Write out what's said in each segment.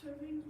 Serving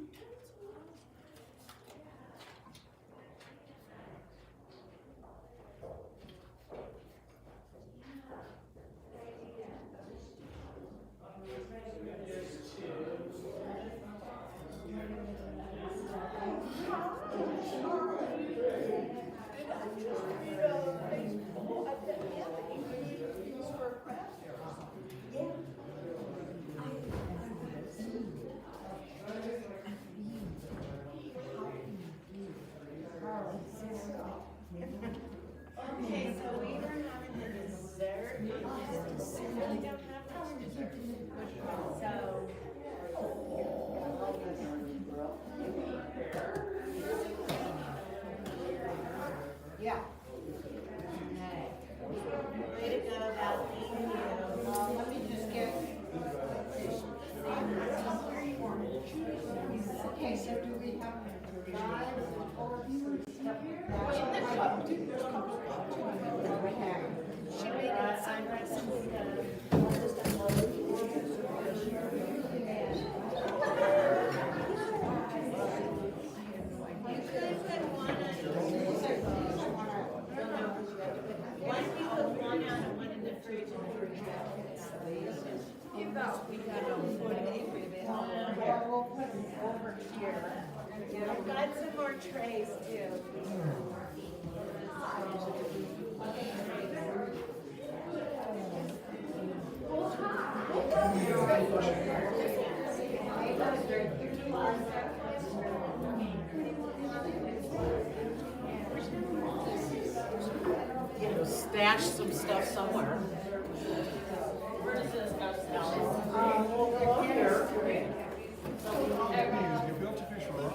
okay, so we were having the dessert. We really don't have much dessert. So. Yeah. Way to go about being you. Let me just get. Okay, so do we have 5 or 4 stuff like that? She made it sunrise. We'll put it over here. I've got some more trays too. Stash some stuff somewhere. Where does this go? Well, here. You built a fish rock.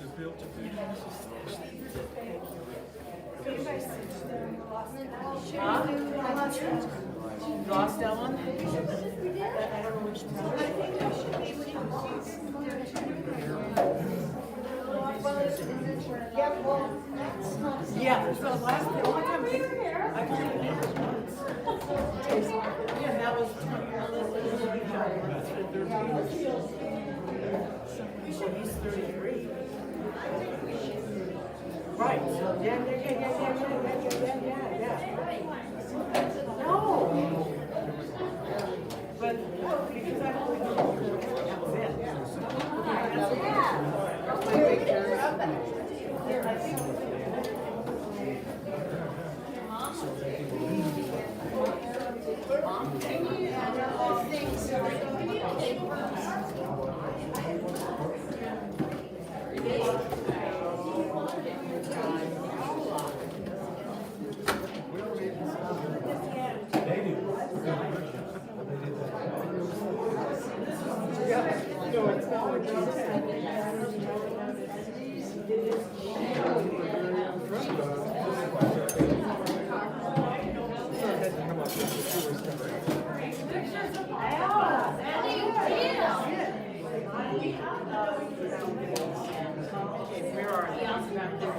You built a fish. Lost that one? I don't know which yeah, so last the only time I cleaned it yeah, that was he's 33. Right. Yeah. No. But because I believe that was it.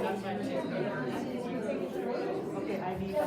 That's my picture. I think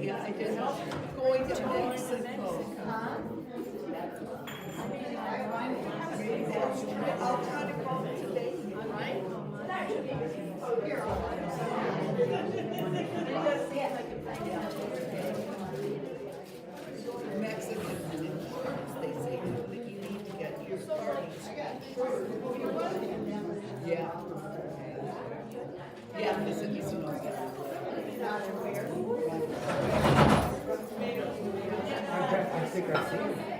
Yeah, I did. Going to Mexico. I'll try to call today. Mexican insurance, they say that you need to get your card. Yeah. Yeah, because it was, I think I've seen it.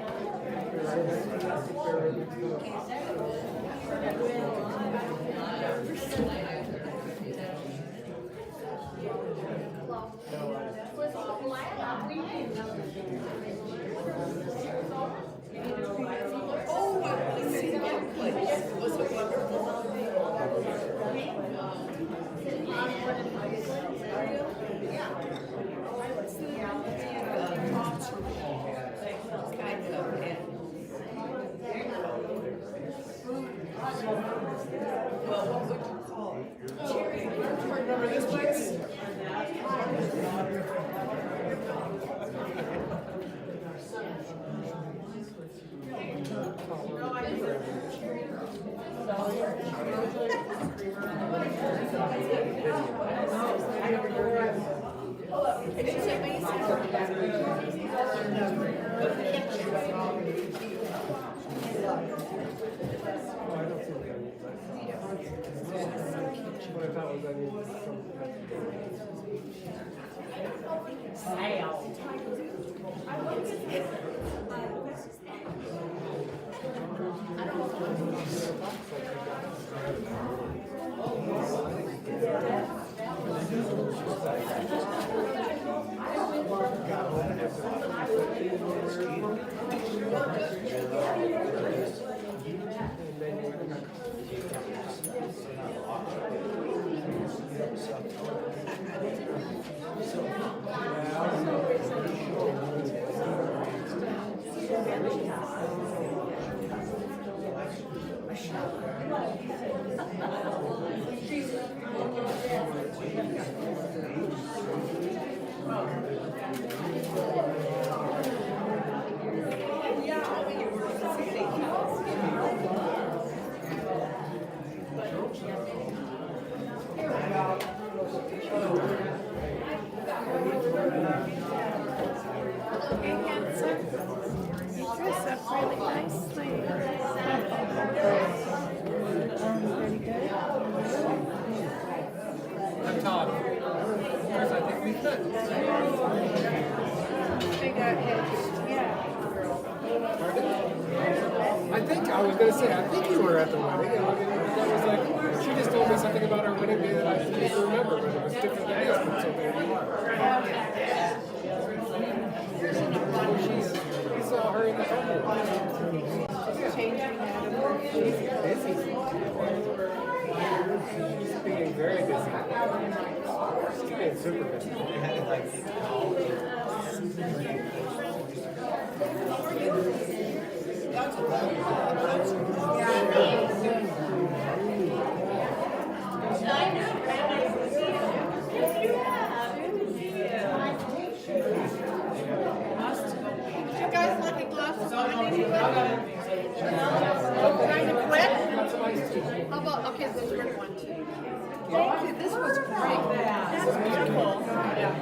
oh, I want to see that place. Was it wonderful? Kind of, and well, what would you call it? Remember this place? It's amazing. What I thought was I needed I'm Todd. Chris, I think we fit. I think I was gonna say, I think you were at the wedding. And that was like, she just told me something about our wedding day that I didn't remember, but it was different than this one, so there you are. We saw her in the couple. She's busy. She's being very busy. She's being super busy. You guys like a glass of wine? Trying to quit? How about, okay, let's drink one too. Thank you, this was great. That's beautiful. Yeah.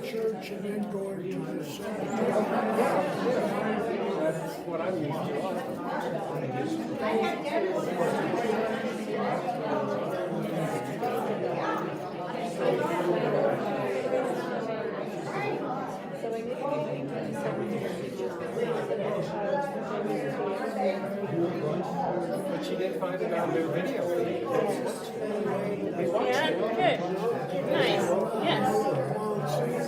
Church and then going to the cemetery. That's what I'm used to. She didn't find it on their video feed. We watched Yeah, it. good. Nice. Yes.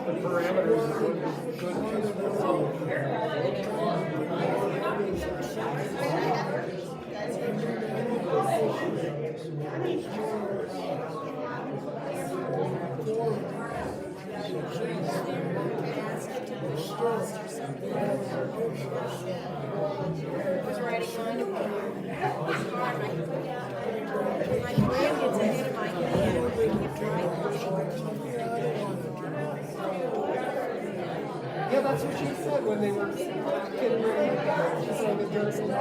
The parameters are good. Yeah, that's what she said when they were getting ready. She said that there was some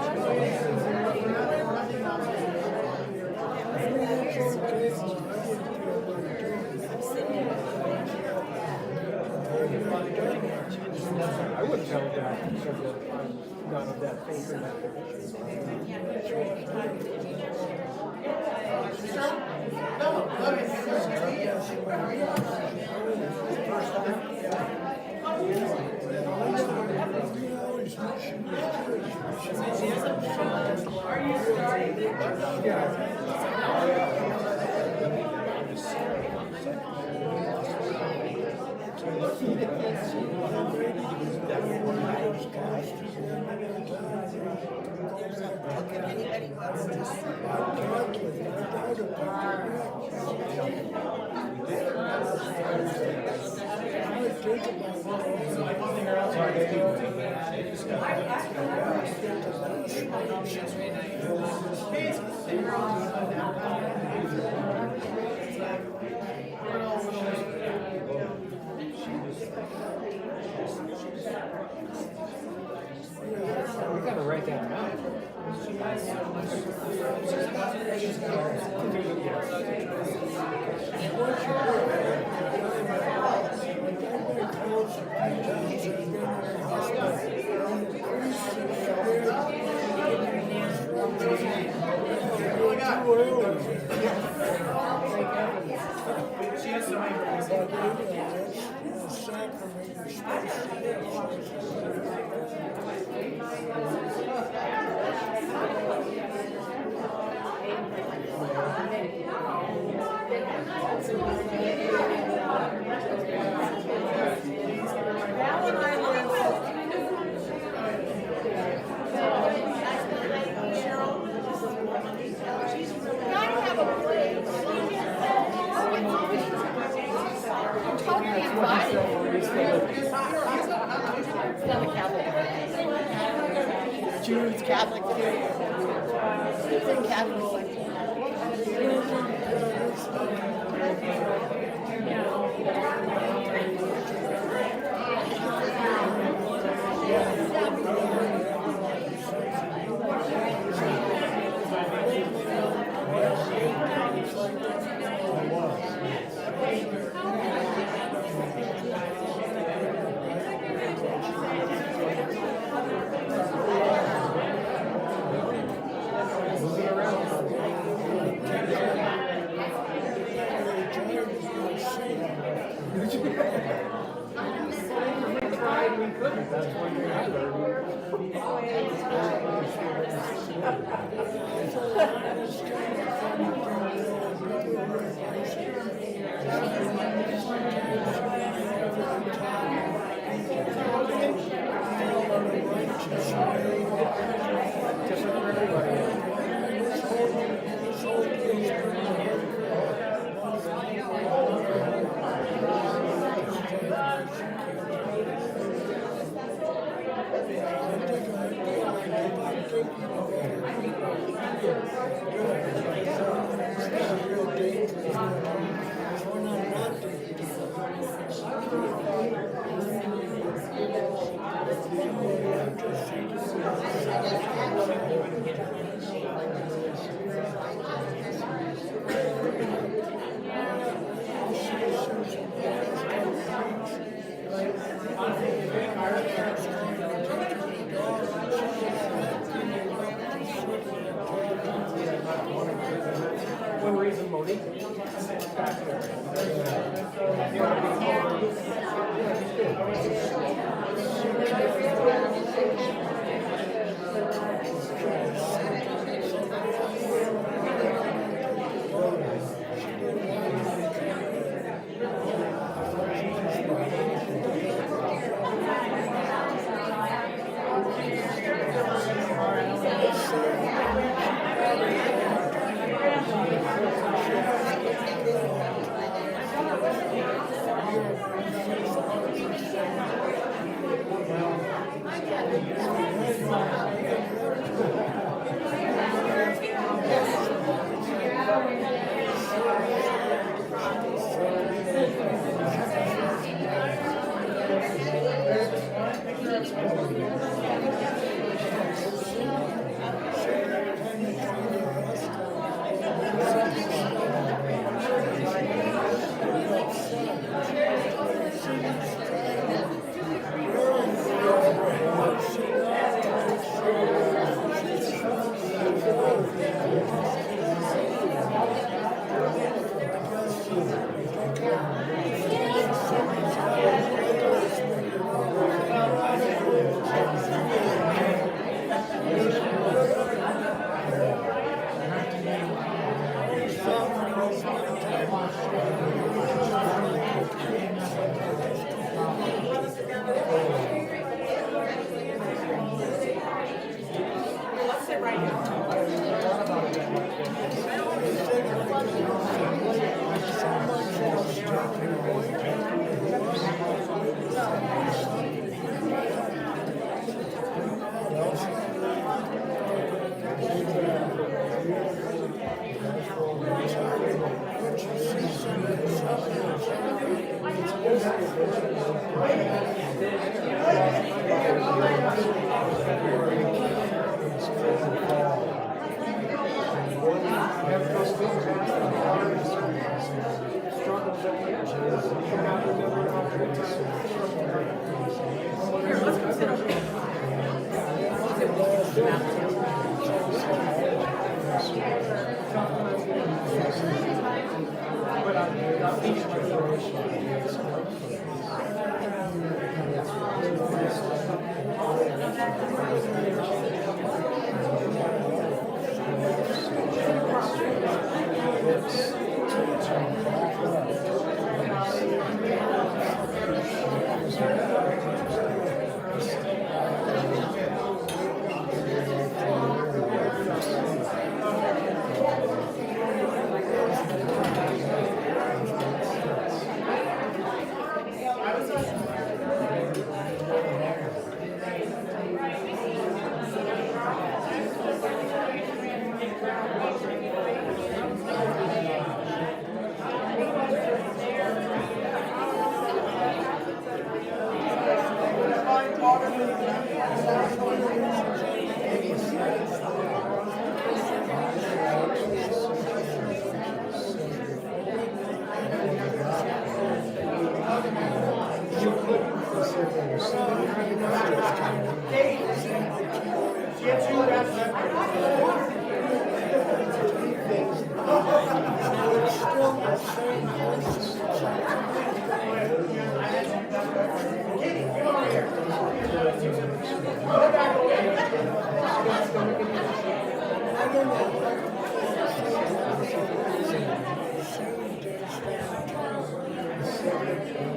I wouldn't tell that because I'm not of that faith in that. We gotta write that down. Jews, Catholic, Catholic.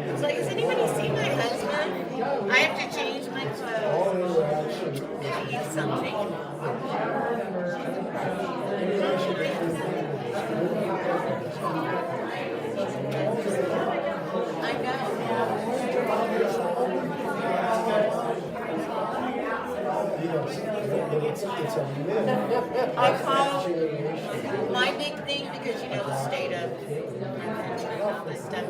It's like, has anybody seen my husband? I have to change my clothes. Eat something. I know. I call my big thing, because you know the state of all this stuff.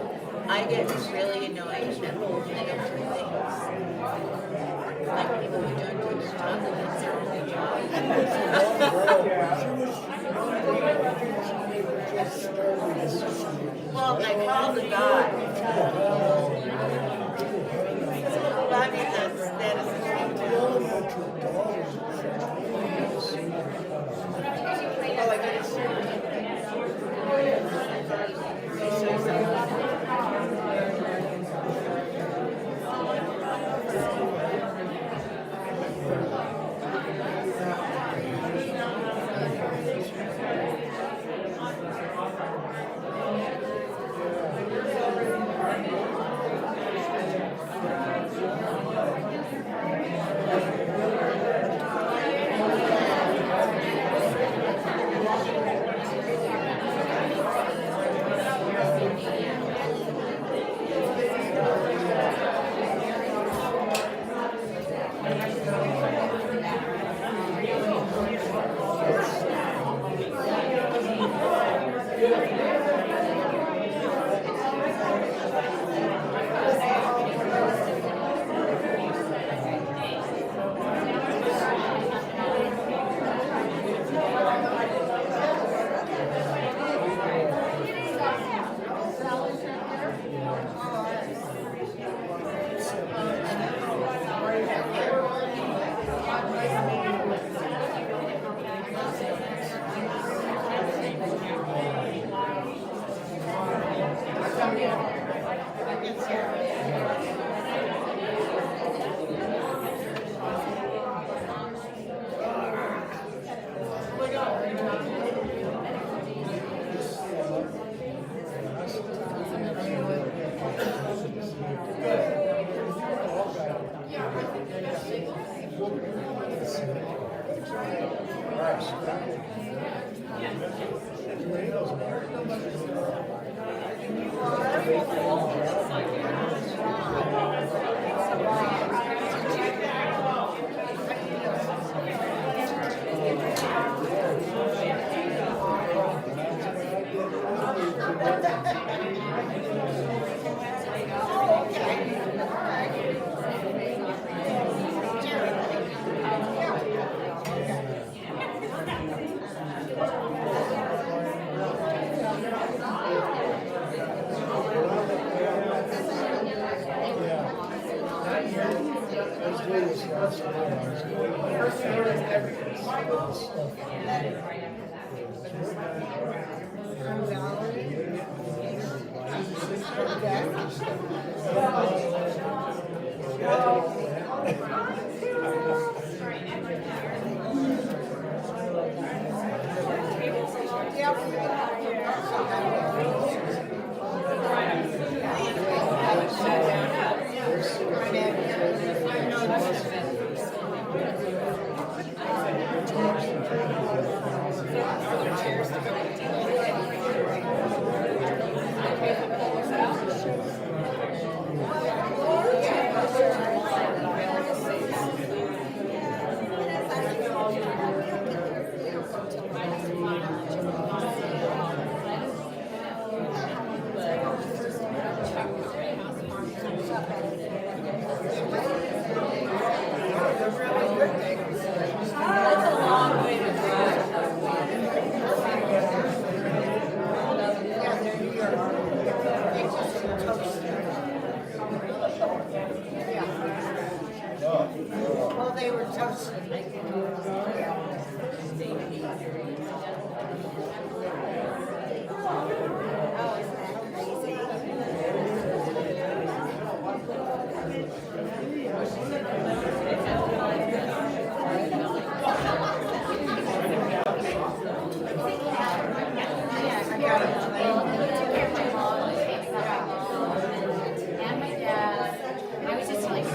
I get really annoyed at negative things. Like people who don't do their job, and that's their only job. Well, I called the guy. Well, I mean, that is a dream too. Oh, I got it. Well, they were toasted. I was just like,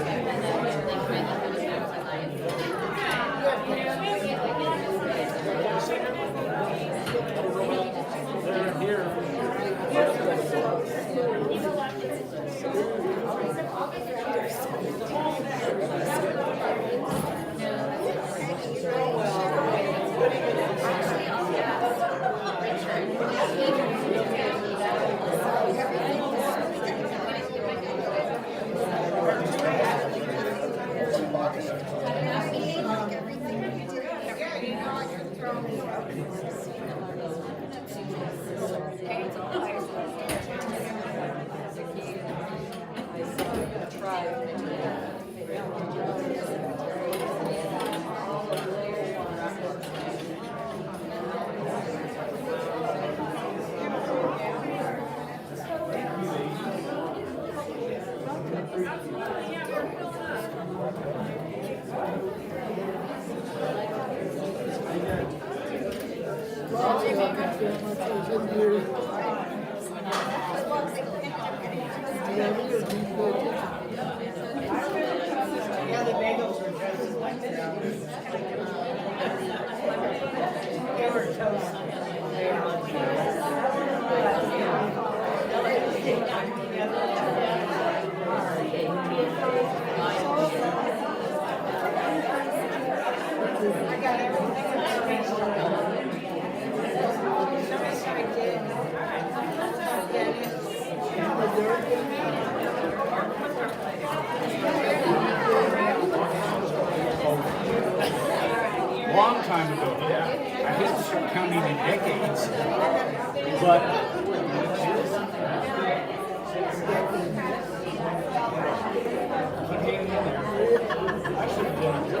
Yeah, the bagels were just like that. They were toasted. I got everything. Long time ago. I hate to start counting in decades, but keep hanging in there. I should have done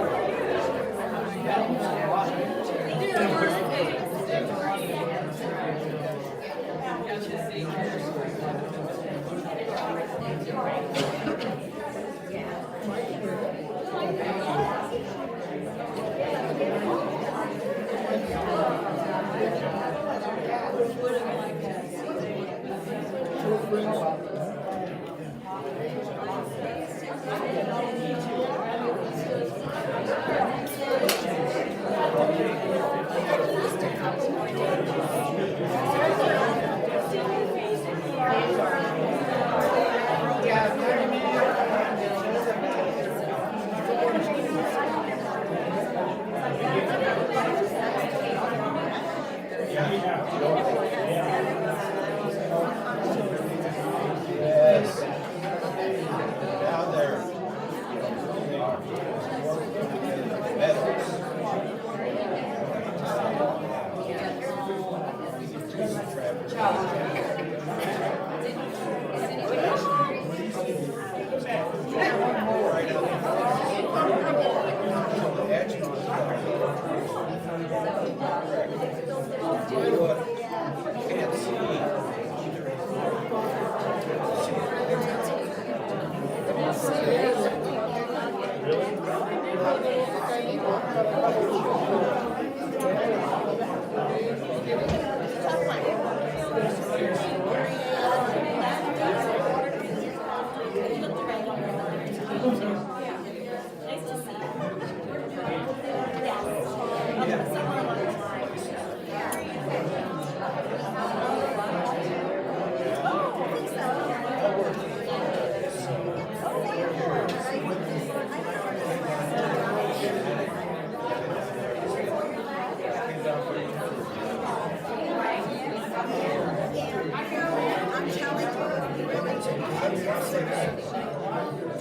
I'm telling you, really,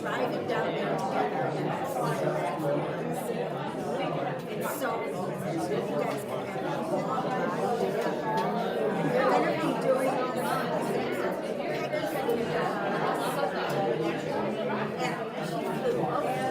driving down there together and flying back. It's so easy. You guys can have a long ride together. You're gonna be doing all the things that Peggy's doing. And she flew over.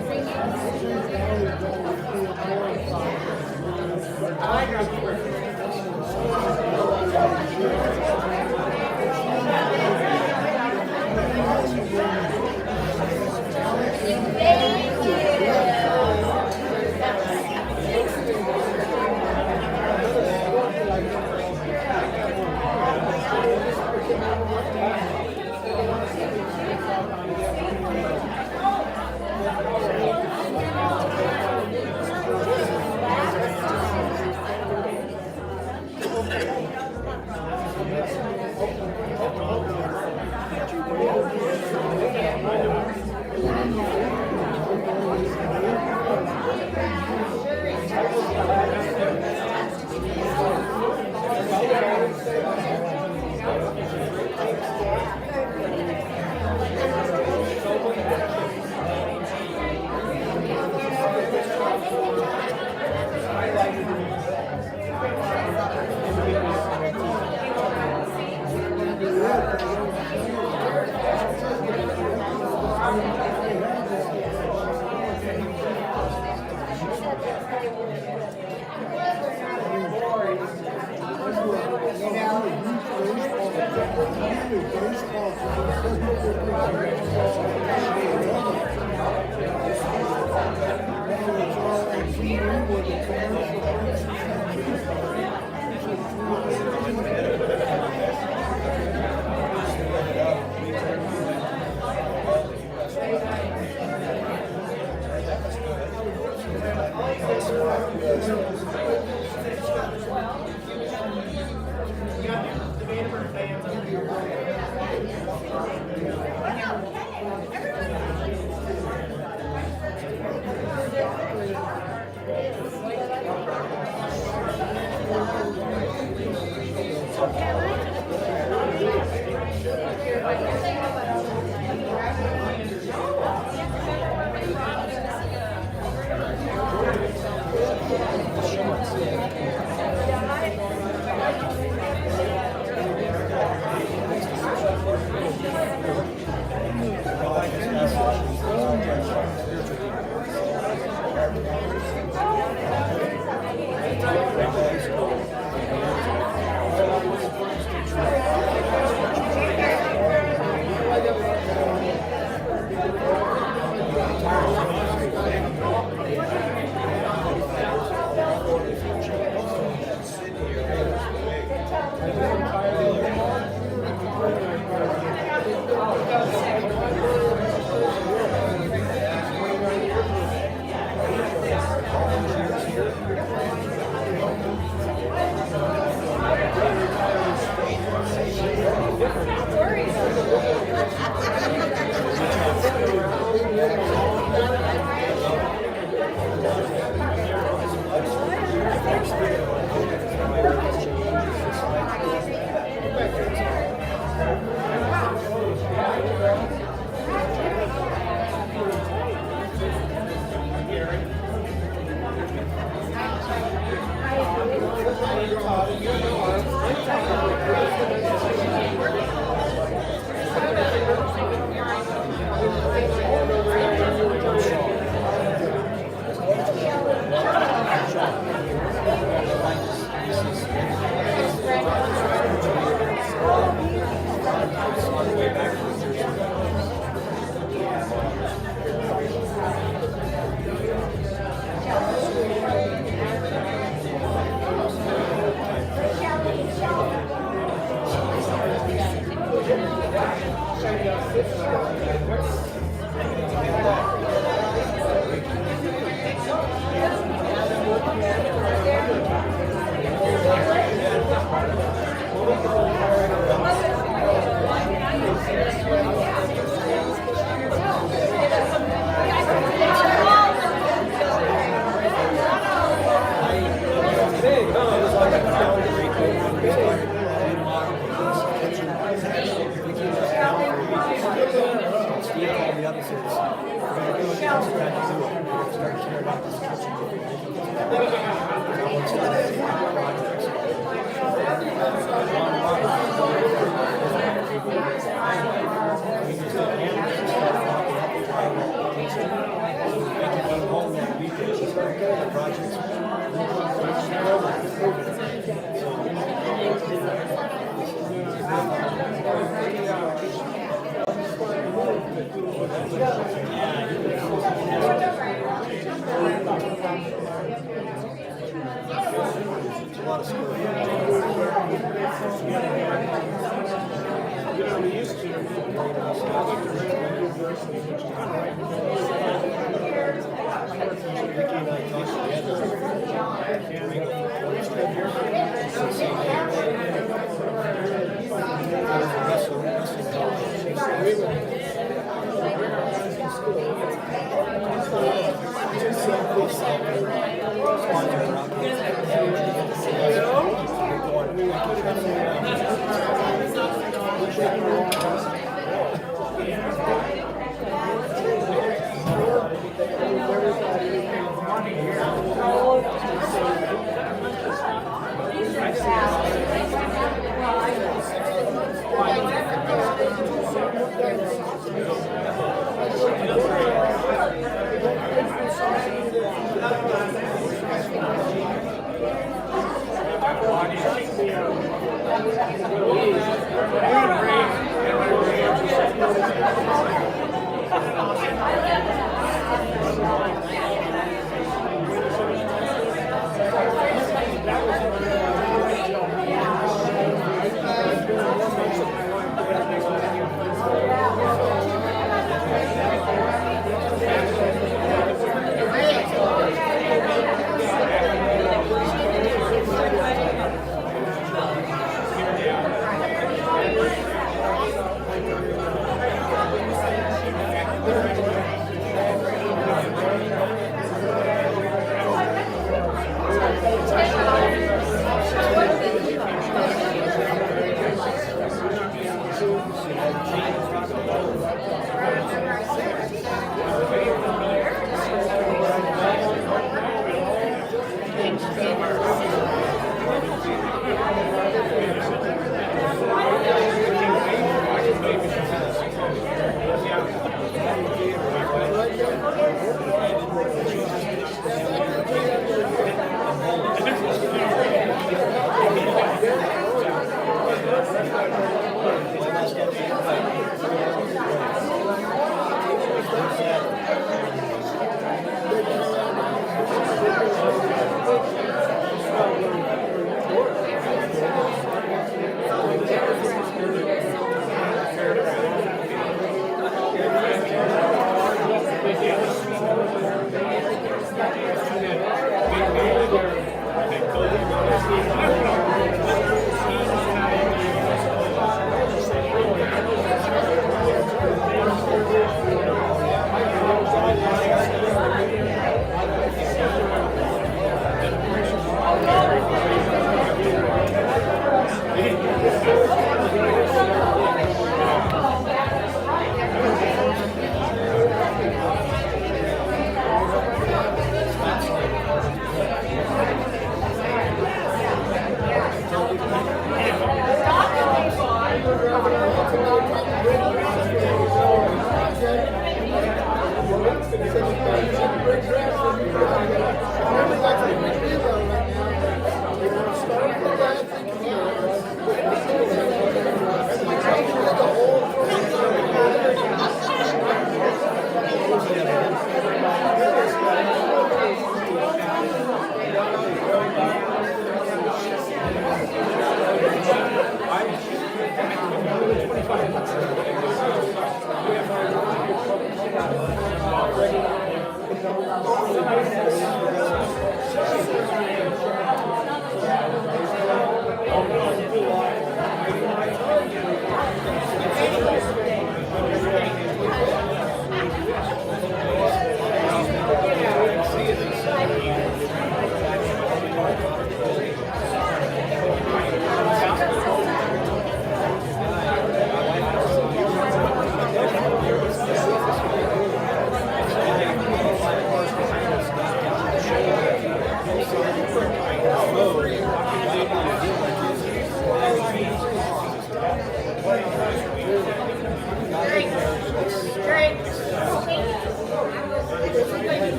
Thank you.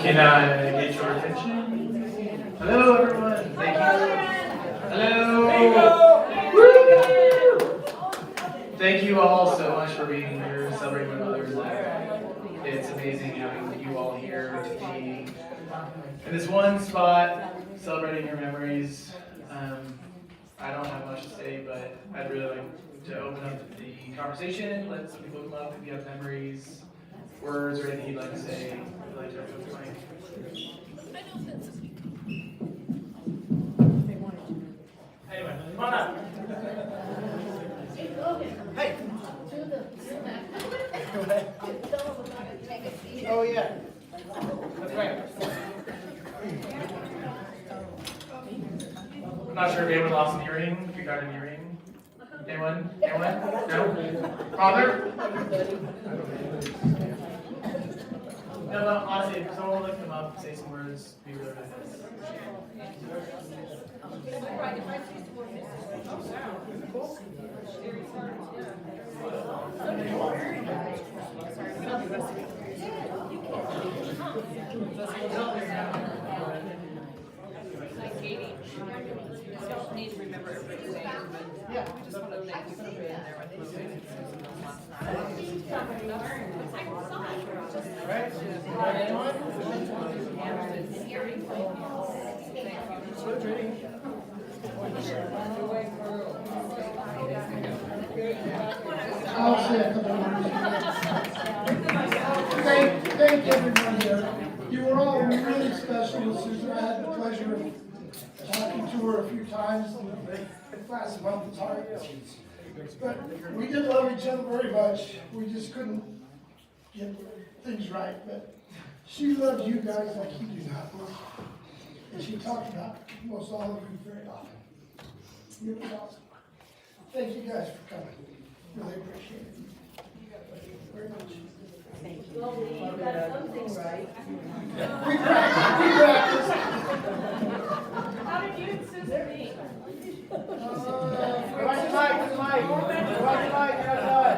Can I get your attention? Hello, everyone. Thank you. Hello. Woo! Thank you all so much for being here, celebrating my mother's life. It's amazing having you all here to be in this one spot, celebrating your memories. I don't have much to say, but I'd really like to open up the conversation, let some people come up if you have memories, words, or anything you'd like to say. I'd like to open the mic. Anyway, come on up. Hey. Oh yeah. That's right. I'm not sure if anyone lost an earring. If you got an earring. Anyone? Anyone? No? Father? No, but honestly, if someone will look them up, say some words, be really nice. Need to remember everybody's name, but yeah, we just want to thank you for being there. I think I'll say a couple of words. Thank everyone here. You were all really special. Susan, I had the pleasure of talking to her a few times in the last month. It's hard. But we did love each other very much. We just couldn't get things right. But she loved you guys like you do not. And she talked about most all of you very often. It was awesome. Thank you guys for coming. Really appreciate it. Very much. Thank you. Well, you got something right. We practiced. How did you and Susan meet? Right to Mike, to Mike. Right to Mike, you're not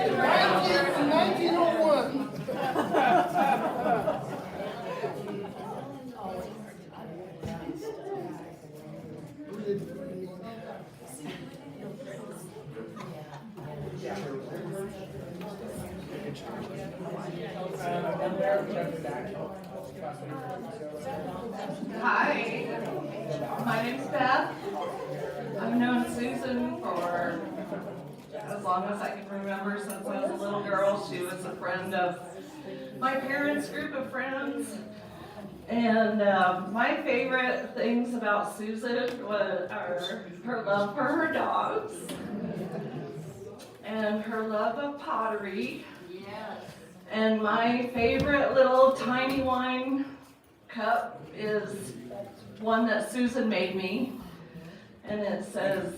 In 1901. Hi, my name's Beth. I've known Susan for as long as I can remember, since I was a little girl. She was a friend of my parents' group of friends. And my favorite things about Susan are her love for her dogs. And and her love of pottery. And my favorite little tiny wine cup is one that Susan made me. And it says,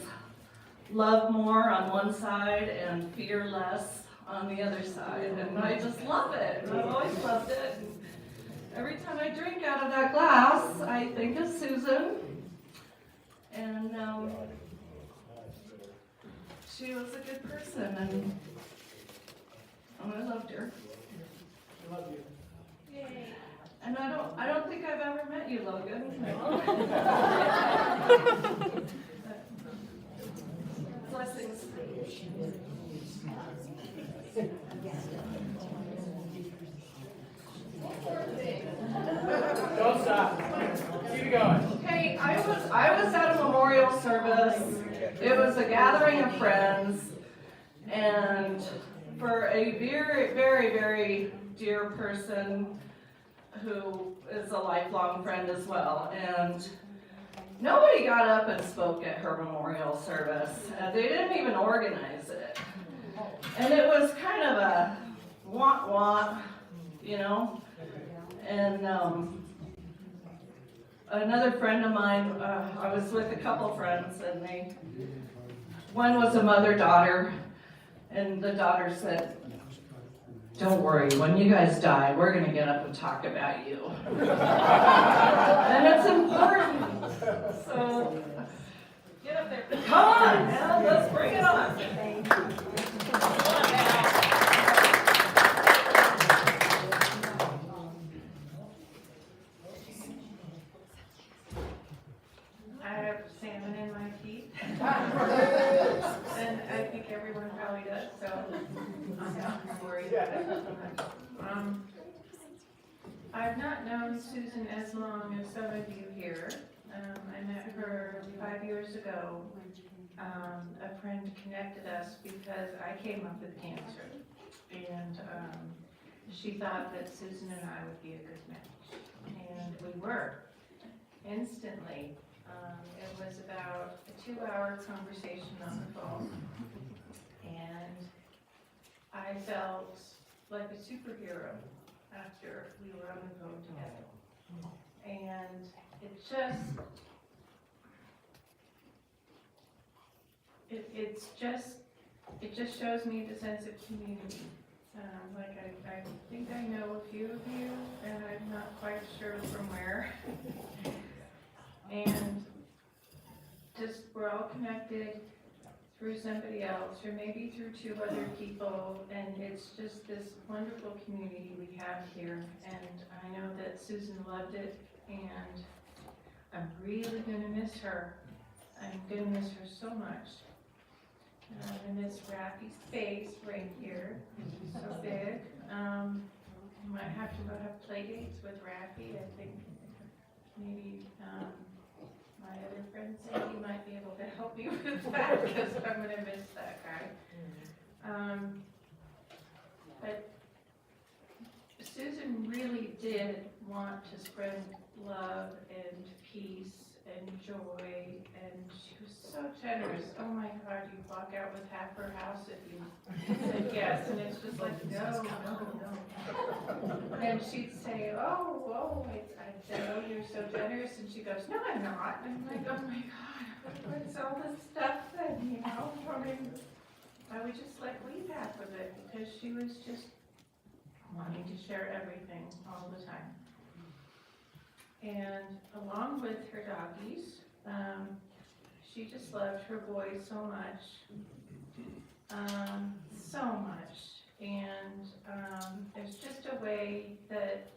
love more on one side and fear less on the other side. And I just love it. I've always loved it. Every time I drink out of that glass, I think of Susan. And she was a good person, and I loved her. I love you. Yay. And I don't think I've ever met you, Logan. Blessings. Don't stop. Keep it going. Hey, I was at a memorial service. It was a gathering of friends, and for a very, very, very dear person who is a lifelong friend as well. And nobody got up and spoke at her memorial service. They didn't even organize it. And it was kind of a want, you know. And another friend of mine, I was with a couple friends, and one was a mother-daughter, and the daughter said, "Don't worry, when you guys die, we're going to get up and talk about you." And it's important. So, get up there. Come on, now, let's bring it on. Come on now. I have salmon in my teeth. And I think everyone probably does, so I'm not worried about it so much. I've not known Susan as long as some of you here. I met her 5 years ago. A friend connected us because I came up with cancer. And she thought that Susan and I would be a good match. And we were, instantly. It was about a 2-hour conversation on the phone, and I felt like a superhero after we were on the phone together. And it just shows me the sense of community. Like I think I know a few of you, and I'm not quite sure from where. And just, we're all connected through somebody else, or maybe through 2 other people, and it's just this wonderful community we have here. And I know that Susan loved it, and I'm really gonna miss her. I'm gonna miss her so much. I miss Raffy's face right here, so big. You might have to go have play dates with Raffy. I think maybe my other friend Cindy might be able to help me with that, because I'm gonna miss that guy. But Susan really did want to spread love and peace and joy, and she was so generous. Oh my God, you'd walk out with half her house if you said yes, and it's just like, no. And she'd say, oh, I'd say, oh, you're so generous, and she goes, no, I'm not. And I'm like, oh my God, what's all this stuff then, you know? I mean, I would just like leave half of it, because she was just wanting to share everything all the time. And along with her doggies, she just loved her boys so much, and there's just a way that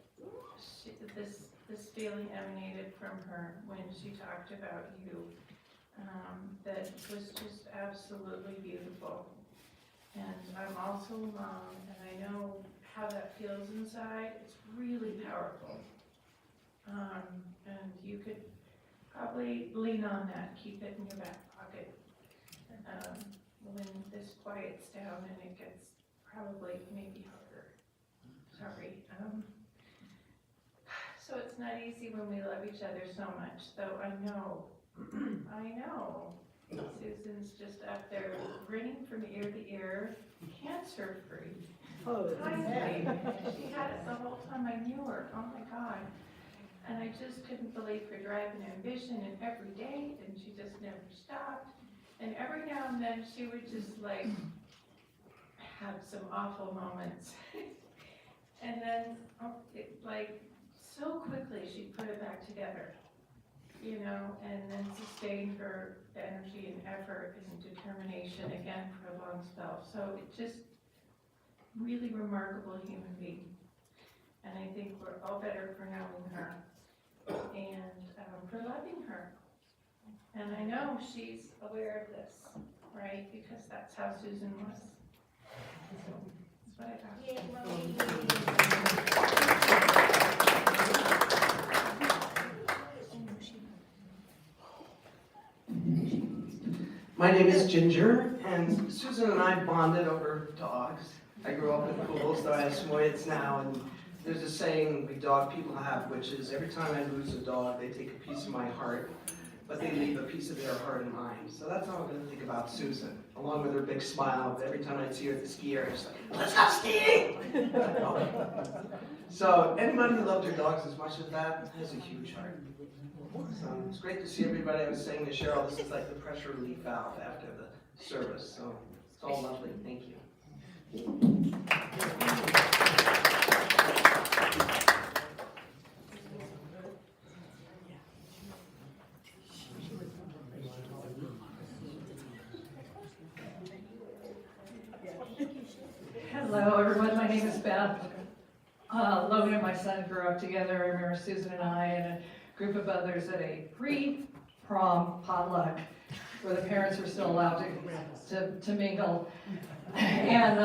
this feeling emanated from her when she talked about you, that was just absolutely beautiful. And I'm also a mom, and I know how that feels inside. It's really powerful. And you could probably lean on that, keep it in your back pocket. When this quiets down and it gets probably maybe harder. Sorry. So it's not easy when we love each other so much, though I know Susan's just up there grinning from ear to ear, cancer-free. Oh, Finally, she had it the whole time I knew her, oh my God. And I just couldn't believe her drive and ambition and every day, and she just never stopped. And every now and then, she would just like have some awful moments. And then, like, so quickly, she'd put it back together, you know, and then sustain her energy and effort and determination again for a long spell. So it just really remarkable human being. And I think we're all better for knowing her and for loving her. And I know she's aware of this, right? Because that's how Susan was. So that's what My name is Ginger, and Susan and I bonded over dogs. I grew up with poodles, though I have Samoyeds now, and there's a saying we dog people have, which is every time I lose a dog, they take a piece of my heart, but they leave a piece of their heart in mine. So that's how I'm going to think about Susan, along with her big smile. Every time I see her at the ski area, she's like, let's go skiing! So anybody who loved their dogs as much as that has a huge heart. So it's great to see everybody. I was saying to Cheryl, this is like the pressure relief valve after the service. So it's all lovely. Thank you. Hello, everyone. My name is Beth. Logan and my son grew up together. I remember Susan and I and a group of others at a pre-prom potluck where the parents were still allowed to mingle. And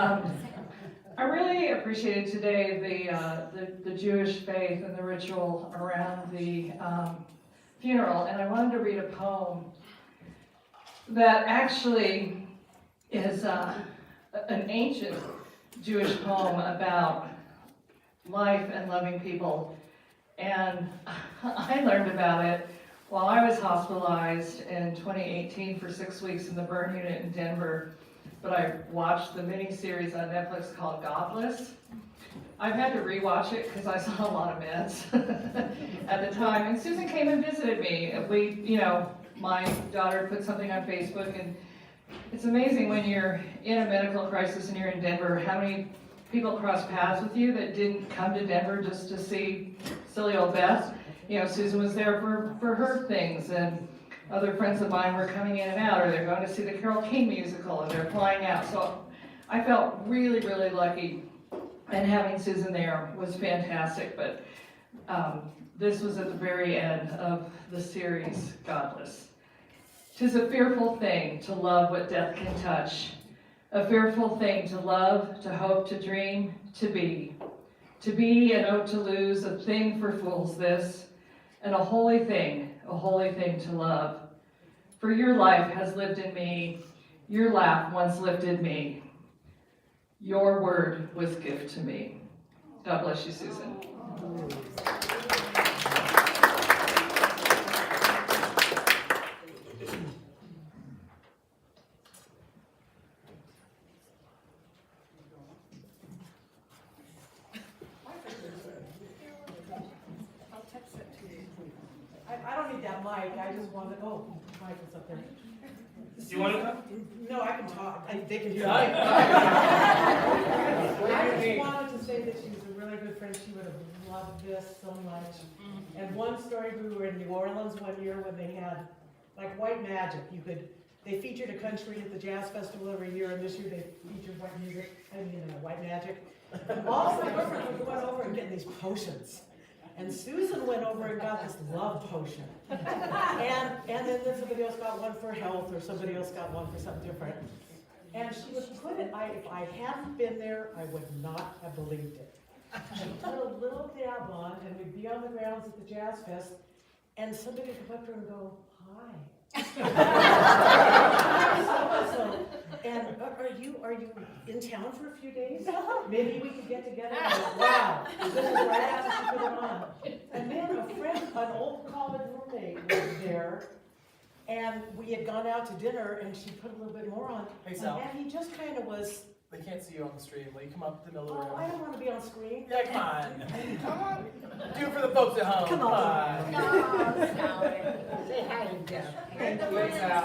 I really appreciated today the Jewish faith and the ritual around the funeral. And I wanted to read a poem that actually is an ancient Jewish poem about life and loving people. And I learned about it while I was hospitalized in 2018 for 6 weeks in the burn unit in Denver. But I watched the mini-series on Netflix called Godless. I've had to rewatch it because I saw a lot of meds at the time. And Susan came and visited me. My daughter put something on Facebook, and it's amazing when you're in a medical crisis and you're in Denver, how many people cross paths with you that didn't come to Denver just to see silly old Beth. Susan was there for her things, and other friends of mine were coming in and out, or they're going to see the Carole King musical, and they're flying out. So I felt really, really lucky, and having Susan there was fantastic. But this was at the very end of the series, Godless. 'Tis a fearful thing to love what death can touch, a fearful thing to love, to hope, to dream, to be an oath to lose, a thing for fools this, and a holy thing to love. For your life has lived in me, your laugh once lifted me, your word was gift to me. God bless you, Susan. I don't need that mic, I just wanted, mic is up there. You want to come? No, I can talk, they can hear me. Hi. I just wanted to say that she was a really good friend, she would have loved this so much. And one story, we were in New Orleans one year when they had, like, white magic. They featured a country at the jazz festival every year, and this year they featured white magic. And all of my girlfriends were going over and getting these potions. And Susan went over and got this love potion. And then somebody else got one for health, or somebody else got one for something different. And she would put it, if I hadn't been there, I would not have believed it. She put a little dab on, and we'd be on the grounds at the Jazz Fest, and somebody would come up to her and go, hi. So, and are you in town for a few days? Maybe we could get together. And wow, this is right after she put it on. And then a friend, an old college roommate, was there, and we had gone out to dinner, and she put a little bit more on. And he just kind of was They can't see you on the stream. Will you come up to the middle of the Oh, room? I don't want to be on screen. Yeah, come on. Come on. Do it for the folks at home. Come on. Say hi to Deb. Thanks, Al.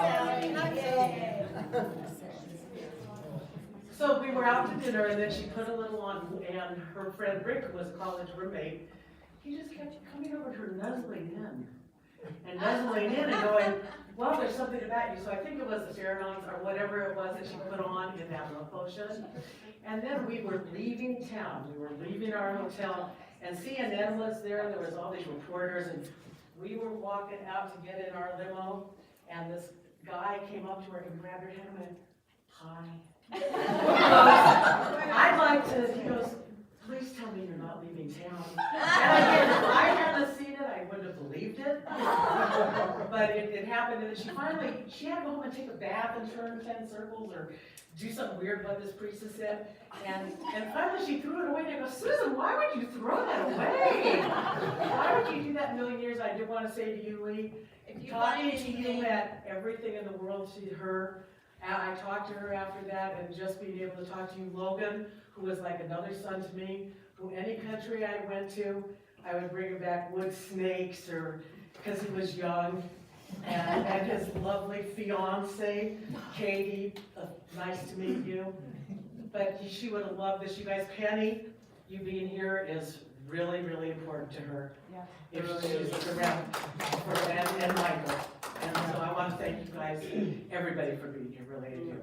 So we were out to dinner and then she put a little on and her friend Rick, who was a college roommate, he just kept coming over to her, nuzzling in and going, well, there's something about you. So I think it was the pheromones or whatever it was that she put on in that love potion. And then we were leaving town. We were leaving our hotel and CNN was there. There was all these reporters and we were walking out to get in our limo and this guy came up to her and grabbed her hand and went, hi. I'd like to, he goes, please tell me you're not leaving town. And again, if I hadn't seen it, I wouldn't have believed it. But it happened, and then she had to go home and take a bath and turn 10 circles or do something weird what this priestess said. And finally she threw it away and I go, Susan, why would you throw that away? Why would you do that in a million years? I do want to say to you, Lee, talking to you meant everything in the world to her. I talked to her after that, and just being able to talk to you, Logan, who was like another son to me, who any country I went to, I would bring him back wood snakes, or because he was young, and his lovely fiance, Katie, nice to meet you. But she would have loved this. You guys, Penny, you being here is really, really important to her. Yeah. If she's around, and Michael. And so I want to thank you guys, everybody, for being here, really, I do.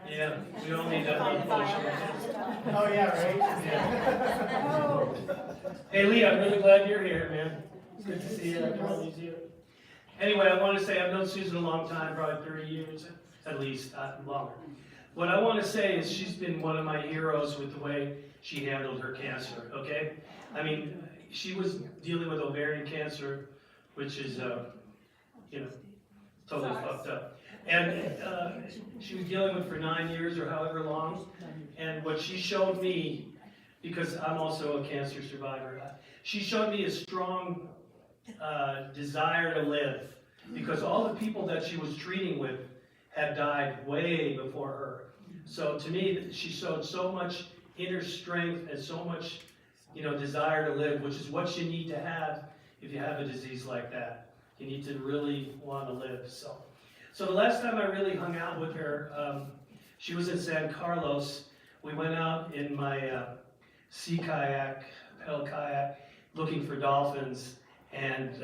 Yeah, we all need that love potion. Oh, yeah, right? Hey, Lee, I'm really glad you're here, man. It's good to see you after all these years. Anyway, I want to say I've known Susan a long time, probably 30 years at least, longer. What I want to say is she's been one of my heroes with the way she handled her cancer, okay? I mean, she was dealing with ovarian cancer, which is, totally fucked up. And she was dealing with it for 9 years or however long. And what she showed me, because I'm also a cancer survivor, she showed me a strong desire to live. Because all the people that she was treating with had died way before her. So to me, she showed so much inner strength and so much, desire to live, which is what you need to have if you have a disease like that. You need to really want to live. So the last time I really hung out with her, she was in San Carlos. We went out in my sea kayak, pedal kayak, looking for dolphins, and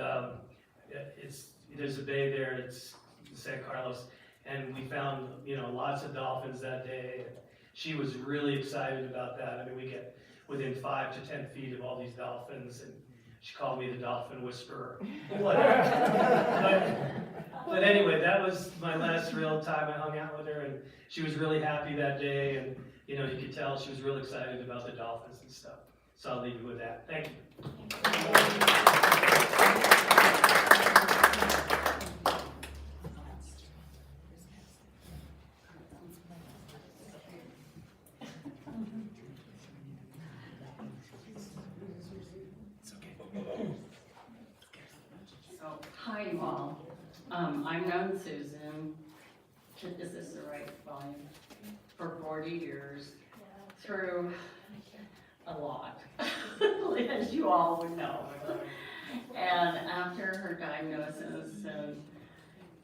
there's a bay there. It's San Carlos. And we found, lots of dolphins that day. She was really excited about that. I mean, we get within 5 to 10 feet of all these dolphins, and she called me the dolphin whisperer. But anyway, that was my last real time I hung out with her, and she was really happy that day, and you could tell she was real excited about the dolphins and stuff. So I'll leave you with that. Thank you. So, hi you all. I've known Susan, is this the right volume? For 40 years, through a lot, as you all would know. And after her diagnosis and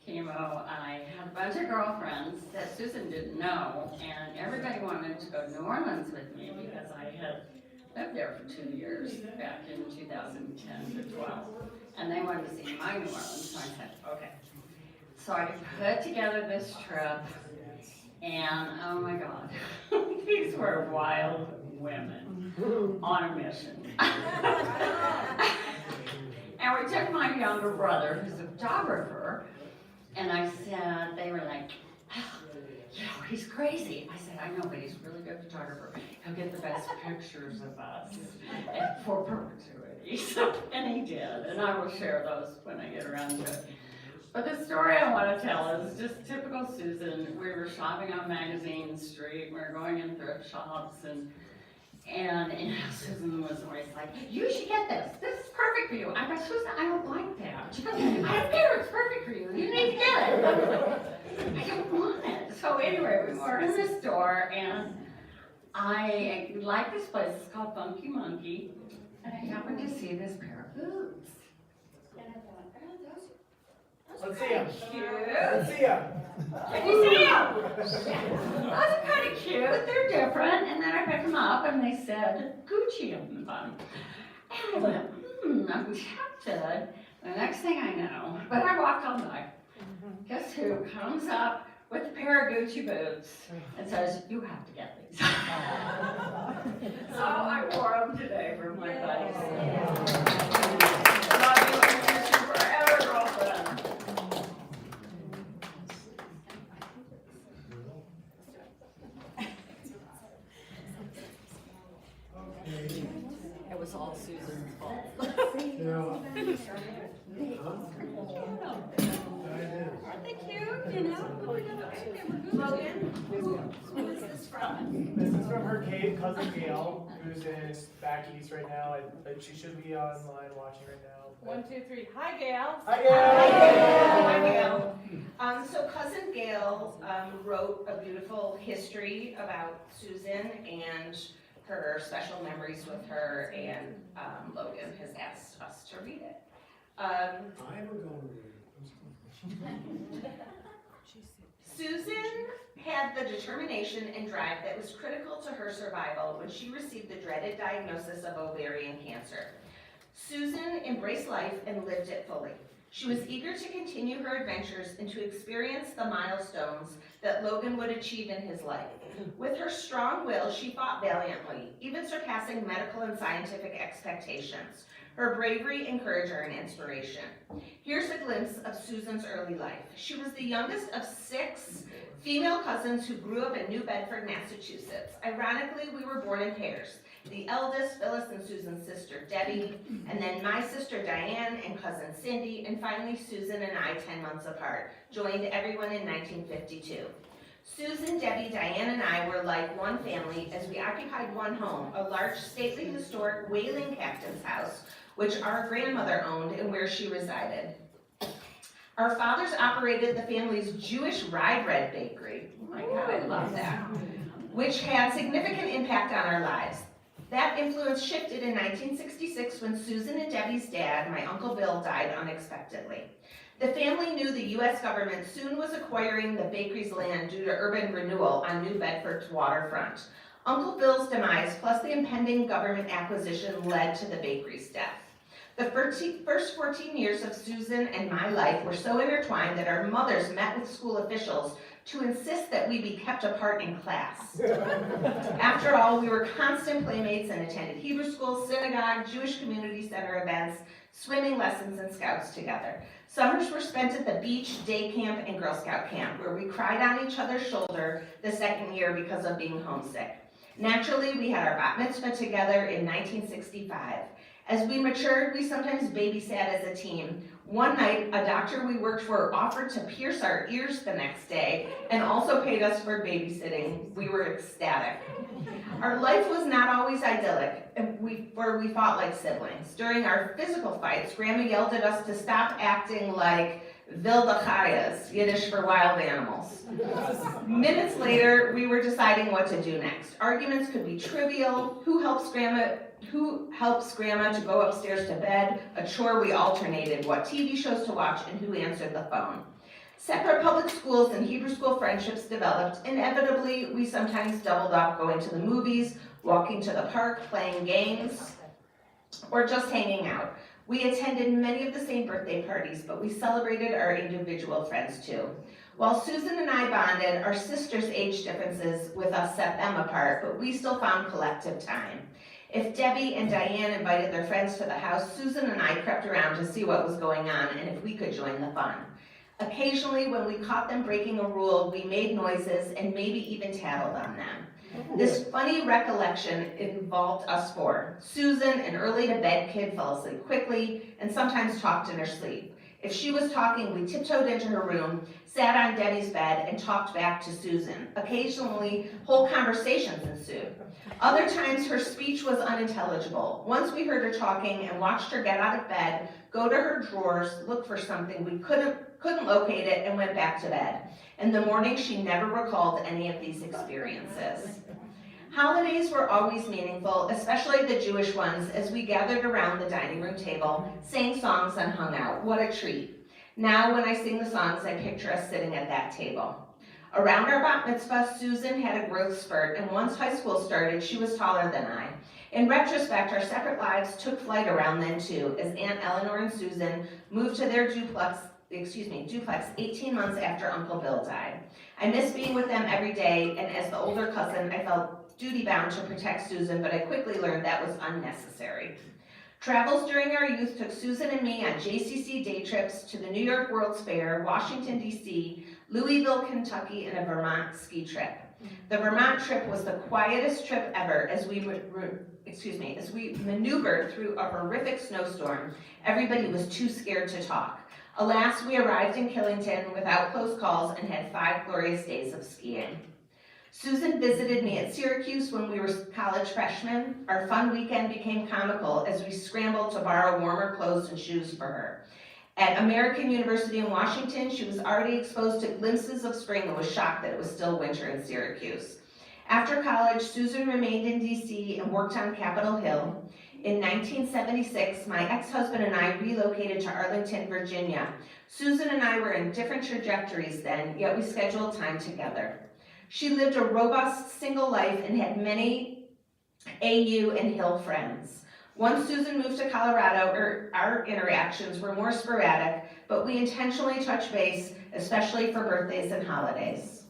chemo, I had a bunch of girlfriends that Susan didn't know, and everybody wanted to go to New Orleans with me because I had lived there for 2 years back in 2010 to 12. And they wanted to see my New Orleans, so I said, okay. So I put together this trip, and oh my God, these were wild women on a mission. And we took my younger brother, who's a photographer, and I said, they were like, oh, he's crazy. I said, I know, but he's a really good photographer. He'll get the best pictures of us for perpetuity. So, and he did, and I will share those when I get around to it. But the story I want to tell is just typical Susan. We were shopping on Magazine Street. We were going in thrift shops, and And Susan was always like, you should get this. This is perfect for you. I go, Susan, I don't like that. She goes, I don't care. It's perfect for you. You need to get it. I don't want it. So anyway, we were in the store, and I like this place. It's called Funky Monkey. And I happened to see this pair of boots. And I thought, oh, Let's see them. cute. Let's see them. Can you see them? Those are kind of cute. They're different. And then I picked them up, and they said Gucci on them. And I went, I'm tempted. The next thing I know, but I walked all night. Guess who comes up with a pair of Gucci boots and says, you have to get these. So I wore them today for my buddies. Love you and miss you forever, girlfriend. It was all Susan's fault. Aren't they cute, you know? Logan, who is this from? This is from her cousin Gail, who's in back east right now. She should be online watching right now. 1, 2, 3. Hi, Gail. Hi, Gail. Hi, Gail. So cousin Gail wrote a beautiful history about Susan and her special memories with her, and Logan has asked us to read it. I'm going to read it. Susan had the determination and drive that was critical to her survival when she received the dreaded diagnosis of ovarian cancer. Susan embraced life and lived it fully. She was eager to continue her adventures and to experience the milestones that Logan would achieve in his life. With her strong will, she fought valiantly, even surpassing medical and scientific expectations. Her bravery encouraged her and inspiration. Here's a glimpse of Susan's early life. She was the youngest of 6 female cousins who grew up in New Bedford, Massachusetts. Ironically, we were born in pairs. The eldest, Phyllis, and Susan's sister, Debbie, and then my sister, Diane, and cousin Cindy, and finally Susan and I, 10 months apart, joined everyone in 1952. Susan, Debbie, Diane, and I were like one family as we occupied one home, a large, stately, historic whaling captain's house, which our grandmother owned and where she resided. Our fathers operated the family's Jewish rye bread bakery. Oh my God, I love that. Which had significant impact on our lives. That influence shifted in 1966 when Susan and Debbie's dad, my Uncle Bill, died unexpectedly. The family knew the U.S. government soon was acquiring the bakery's land due to urban renewal on New Bedford's waterfront. Uncle Bill's demise plus the impending government acquisition led to the bakery's death. The first 14 years of Susan and my life were so intertwined that our mothers met with school officials to insist that we be kept apart in class. After all, we were constant playmates and attended Hebrew school, synagogue, Jewish community center events, swimming lessons, and scouts together. Summers were spent at the beach, day camp, and Girl Scout camp, where we cried on each other's shoulder the second year because of being homesick. Naturally, we had our bat mitzvah together in 1965. As we matured, we sometimes babysat as a team. One night, a doctor we worked for offered to pierce our ears the next day and also paid us for babysitting. We were ecstatic. Our life was not always idyllic, for we fought like siblings. During our physical fights, Grandma yelled at us to stop acting like wilde chayas, Yiddish for wild animals. Minutes later, we were deciding what to do next. Arguments could be trivial. Who helps Grandma to go upstairs to bed, a chore we alternated, what TV shows to watch, and who answered the phone. Separate public schools and Hebrew school friendships developed. Inevitably, we sometimes doubled up, going to the movies, walking to the park, playing games, or just hanging out. We attended many of the same birthday parties, but we celebrated our individual friends too. While Susan and I bonded, our sisters' age differences with us set them apart, but we still found collective time. If Debbie and Diane invited their friends to the house, Susan and I crept around to see what was going on and if we could join the fun. Occasionally, when we caught them breaking a rule, we made noises and maybe even tattled on them. This funny recollection involved us 4. Susan, an early-to-bed kid, fell asleep quickly and sometimes talked in her sleep. If she was talking, we tiptoed into her room, sat on Debbie's bed, and talked back to Susan. Occasionally, whole conversations ensued. Other times, her speech was unintelligible. Once we heard her talking and watched her get out of bed, go to her drawers, look for something. We couldn't locate it and went back to bed. In the morning, she never recalled any of these experiences. Holidays were always meaningful, especially the Jewish ones, as we gathered around the dining room table, sang songs, and hung out. What a treat. Now, when I sing the songs, I picture us sitting at that table. Around our bat mitzvah, Susan had a growth spurt, and once high school started, she was taller than I. In retrospect, our separate lives took flight around then too, as Aunt Eleanor and Susan moved to their duplex 18 months after Uncle Bill died. I miss being with them every day, and as the older cousin, I felt duty-bound to protect Susan, but I quickly learned that was unnecessary. Travels during our youth took Susan and me on JCC day trips to the New York World's Fair, Washington, D.C., Louisville, Kentucky, and a Vermont ski trip. The Vermont trip was the quietest trip ever as we maneuvered through a horrific snowstorm. Everybody was too scared to talk. Alas, we arrived in Killington without close calls and had 5 glorious days of skiing. Susan visited me at Syracuse when we were college freshmen. Our fun weekend became comical as we scrambled to borrow warmer clothes and shoes for her. At American University in Washington, she was already exposed to glimpses of spring and was shocked that it was still winter in Syracuse. After college, Susan remained in DC and worked on Capitol Hill. In 1976, my ex-husband and I relocated to Arlington, Virginia. Susan and I were in different trajectories then, yet we scheduled time together. She lived a robust single life and had many AU and Hill friends. Once Susan moved to Colorado, our interactions were more sporadic, but we intentionally touched base, especially for birthdays and holidays.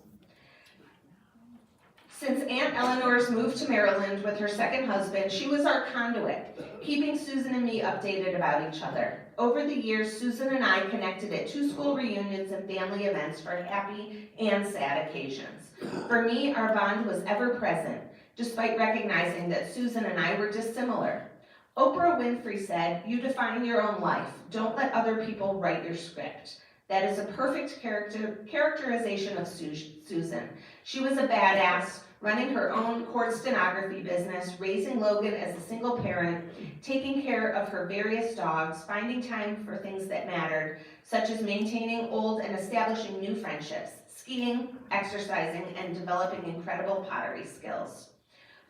Since Aunt Eleanor's move to Maryland with her second husband, she was our conduit, keeping Susan and me updated about each other. Over the years, Susan and I connected at 2 school reunions and family events for happy and sad occasions. For me, our bond was ever present, despite recognizing that Susan and I were dissimilar. Oprah Winfrey said, "You define your own life. Don't let other people write your script." That is a perfect characterization of Susan. She was a badass, running her own court stenography business, raising Logan as a single parent, taking care of her various dogs, finding time for things that mattered, such as maintaining old and establishing new friendships, skiing, exercising, and developing incredible pottery skills.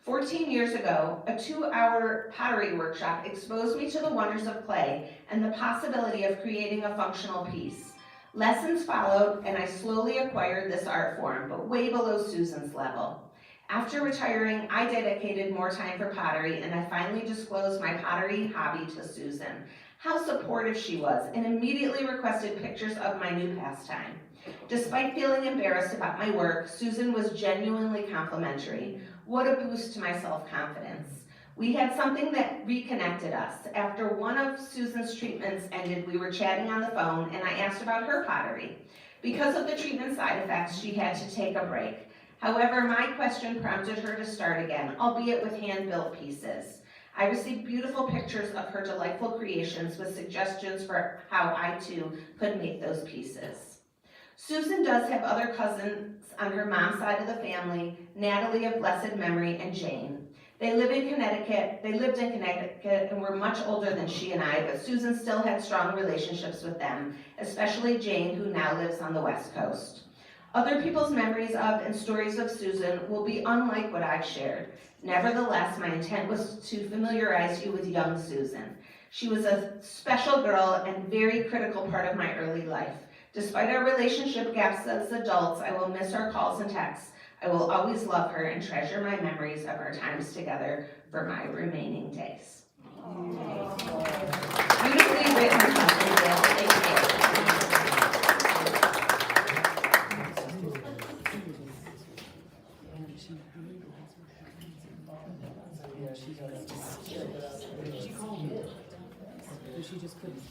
14 years ago, a 2-hour pottery workshop exposed me to the wonders of clay and the possibility of creating a functional piece. Lessons followed, and I slowly acquired this art form, but way below Susan's level. After retiring, I dedicated more time for pottery, and I finally disclosed my pottery hobby to Susan. How supportive she was, and immediately requested pictures of my new pastime. Despite feeling embarrassed about my work, Susan was genuinely complimentary. What a boost to my self-confidence. We had something that reconnected us. After one of Susan's treatments ended, we were chatting on the phone, and I asked about her pottery. Because of the treatment side effects, she had to take a break. However, my question prompted her to start again, albeit with hand-built pieces. I received beautiful pictures of her delightful creations with suggestions for how I too could make those pieces. Susan does have other cousins on her mom's side of the family, Natalie of blessed memory and Jane. They lived in Connecticut and were much older than she and I, but Susan still had strong relationships with them, especially Jane, who now lives on the West Coast. Other people's memories of and stories of Susan will be unlike what I've shared. Nevertheless, my intent was to familiarize you with young Susan. She was a special girl and very critical part of my early life. Despite our relationship gaps as adults, I will miss our calls and texts. I will always love her and treasure my memories of our times together for my remaining days. Beautifully written, thank you. She just couldn't.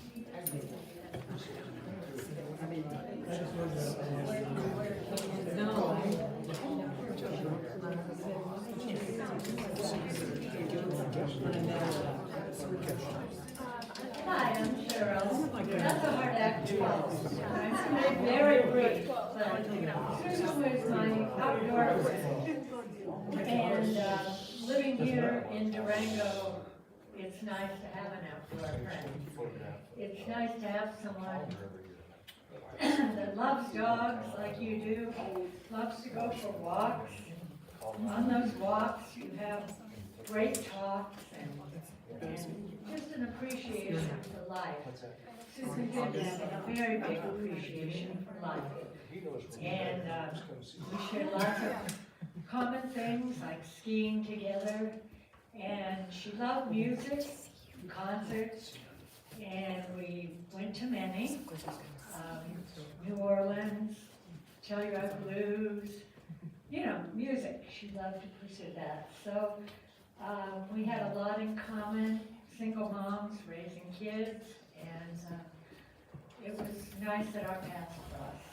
Hi, I'm Cheryl. That's a hard act Very brief, but Susan was my outdoor friend. And living here in Durango, it's nice to have an outdoor friend. It's nice to have someone that loves dogs like you do, loves to go for walks. On those walks, you have great talks and just an appreciation for life. Susan did have a very big appreciation for life. And we shared lots of common things like skiing together. And she loved music, concerts, and we went to many. New Orleans, Telluride Blues, you know, music. She loved to pursue that. So we had a lot in common, single moms raising kids, and it was nice that our paths crossed.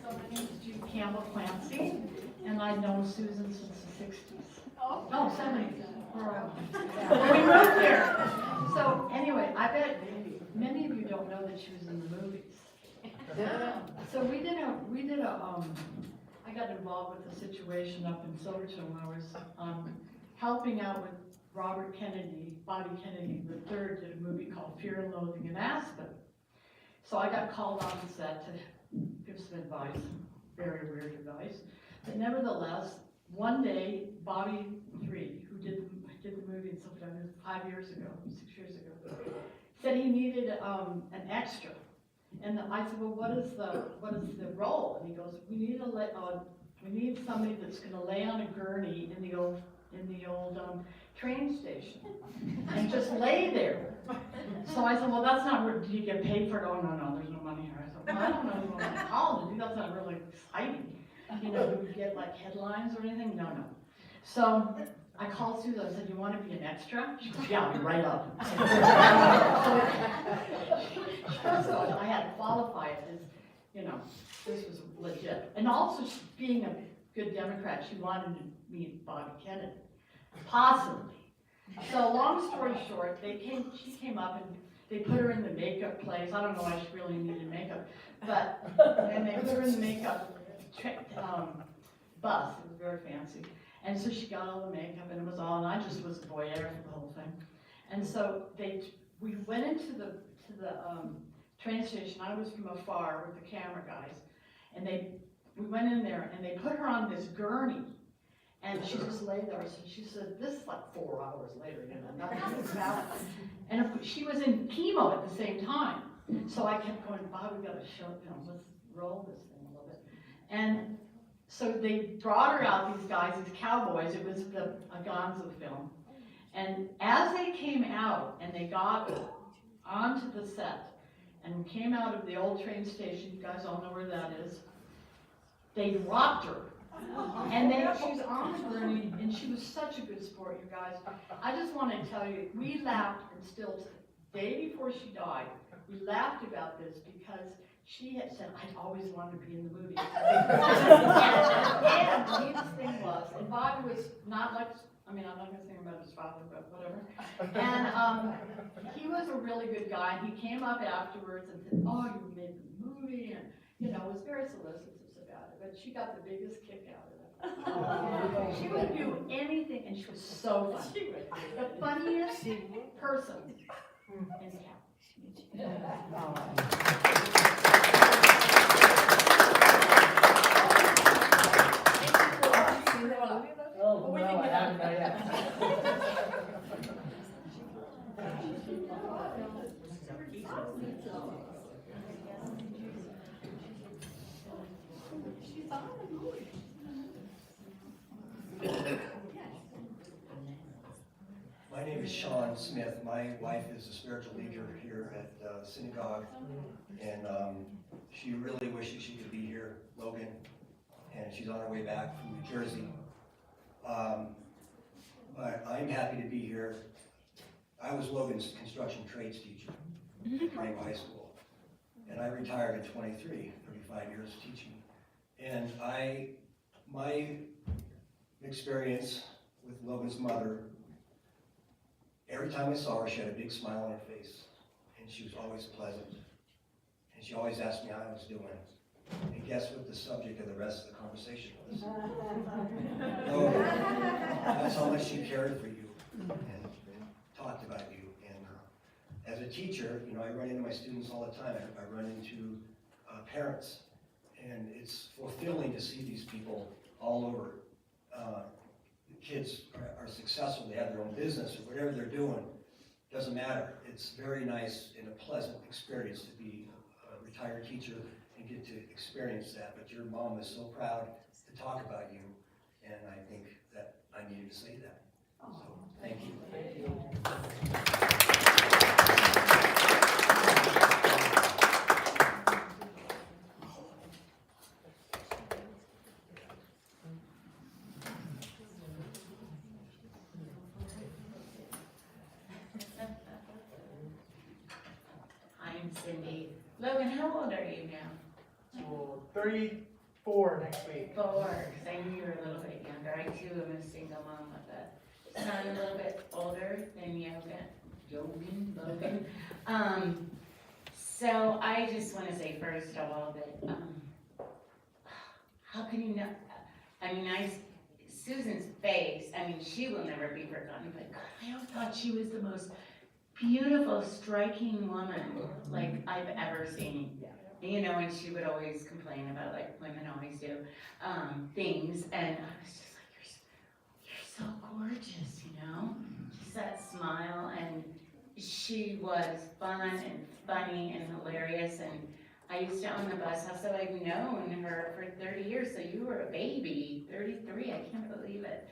So my name is Judy Campbell Clancy, and I've known Susan since the 60s. No, 70s. We moved here. So anyway, I bet many of you don't know that she was in the movies. So I got involved with a situation up in Silverton where I was helping out with Robert Kennedy, Bobby Kennedy III did a movie called Fear and Loathing in Aspen. So I got called on the set to give some advice, very weird advice. But nevertheless, one day, Bobby III, who did the movie in Silverton 5 years ago, 6 years ago, said he needed an extra. And I said, well, what is the role? And he goes, we need somebody that's going to lay on a gurney in the old train station and just lay there. So I said, well, that's not. Do you get paid for it? Oh no, there's no money here. I said, well, I don't know what I'm called to do. That's not really exciting. You know, do we get like headlines or anything? No. So I called Susan. I said, you want to be an extra? She goes, yeah, I'll be right up. So I had to qualify it as, you know, this was legit. And also, being a good Democrat, she wanted to meet Bobby Kennedy, possibly. So long story short, she came up and they put her in the makeup place. I don't know why she really needed makeup, and they put her in the makeup bus. It was very fancy. And so she got all the makeup and it was all, and I just was a voyeur for the whole thing. And so we went into the train station. I was from afar with the camera guys, and we went in there and they put her on this gurney, and she just lay there. So she said, "This is like 4 hours later, you know, nothing was happening." And she was in chemo at the same time, so I kept going, "Bob, we got to show, you know, let's roll this thing a little bit." And so they brought her out, these guys, these cowboys. It was a Gonzo film. And as they came out and they got onto the set and came out of the old train station, you guys all know where that is, they dropped her. And then she's on the gurney, and she was such a good sport, you guys. I just want to tell you, we laughed, and still, the day before she died, we laughed about this because she had said, "I'd always wanted to be in the movie." And the neatest thing was, and Bobby was not like, I mean, I'm not going to say about his father, but whatever. And he was a really good guy. He came up afterwards and said, "Oh, you made the movie," and, you know, was very solicitous about it. But she got the biggest kick out of it. She would do anything, and she was so funny. The funniest person in town. Oh, no, I haven't, not yet. My name is Sean Smith. My wife is a spiritual leader here at the synagogue, and she really wishes she could be here, Logan, and she's on her way back from New Jersey. But I'm happy to be here. I was Logan's construction trades teacher at Durango High School, and I retired at 23, 35 years teaching. And my experience with Logan's mother. Every time I saw her, she had a big smile on her face, and she was always pleasant. And she always asked me how I was doing. And guess what the subject of the rest of the conversation was? Logan. That's how much she cared for you and talked about you. And as a teacher, you know, I run into my students all the time. I run into parents, and it's fulfilling to see these people all over. The kids are successful, they have their own business or whatever they're doing, doesn't matter. It's very nice and a pleasant experience to be a retired teacher and get to experience that. But your mom is so proud to talk about you, and I think that I needed to say that. So, thank you. Thank you. I'm Cindy. Logan, how old are you now? Well, 34 next week. 4, because I knew you were a little bit younger. I too am a single mom with a son a little bit older than Logan. So I just want to say first of all that, how can you not, I mean, Susan's face, I mean, she will never be forgotten, but God, I always thought she was the most beautiful, striking woman like I've ever seen. You know, and she would always complain about, like women always do, things, and I was just like, you're so gorgeous, you know? Just that smile, and she was fun and funny and hilarious, and I used to own the bus house, so I've known her for 30 years, so you were a baby, 33, I can't believe it.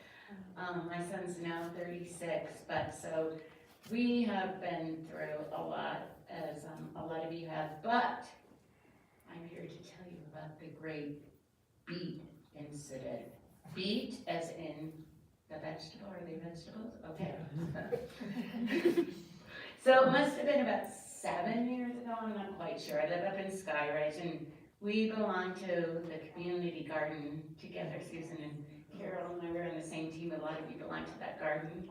My son's now 36, but so we have been through a lot, as a lot of you have, but I'm here to tell you about the great beet incident. Beet as in the vegetable, are they vegetables? Okay. So it must have been about 7 years ago, I'm not quite sure. I live up in Skyridge, and we belong to the community garden together. Susan and Carol and I were on the same team. A lot of you belong to that garden.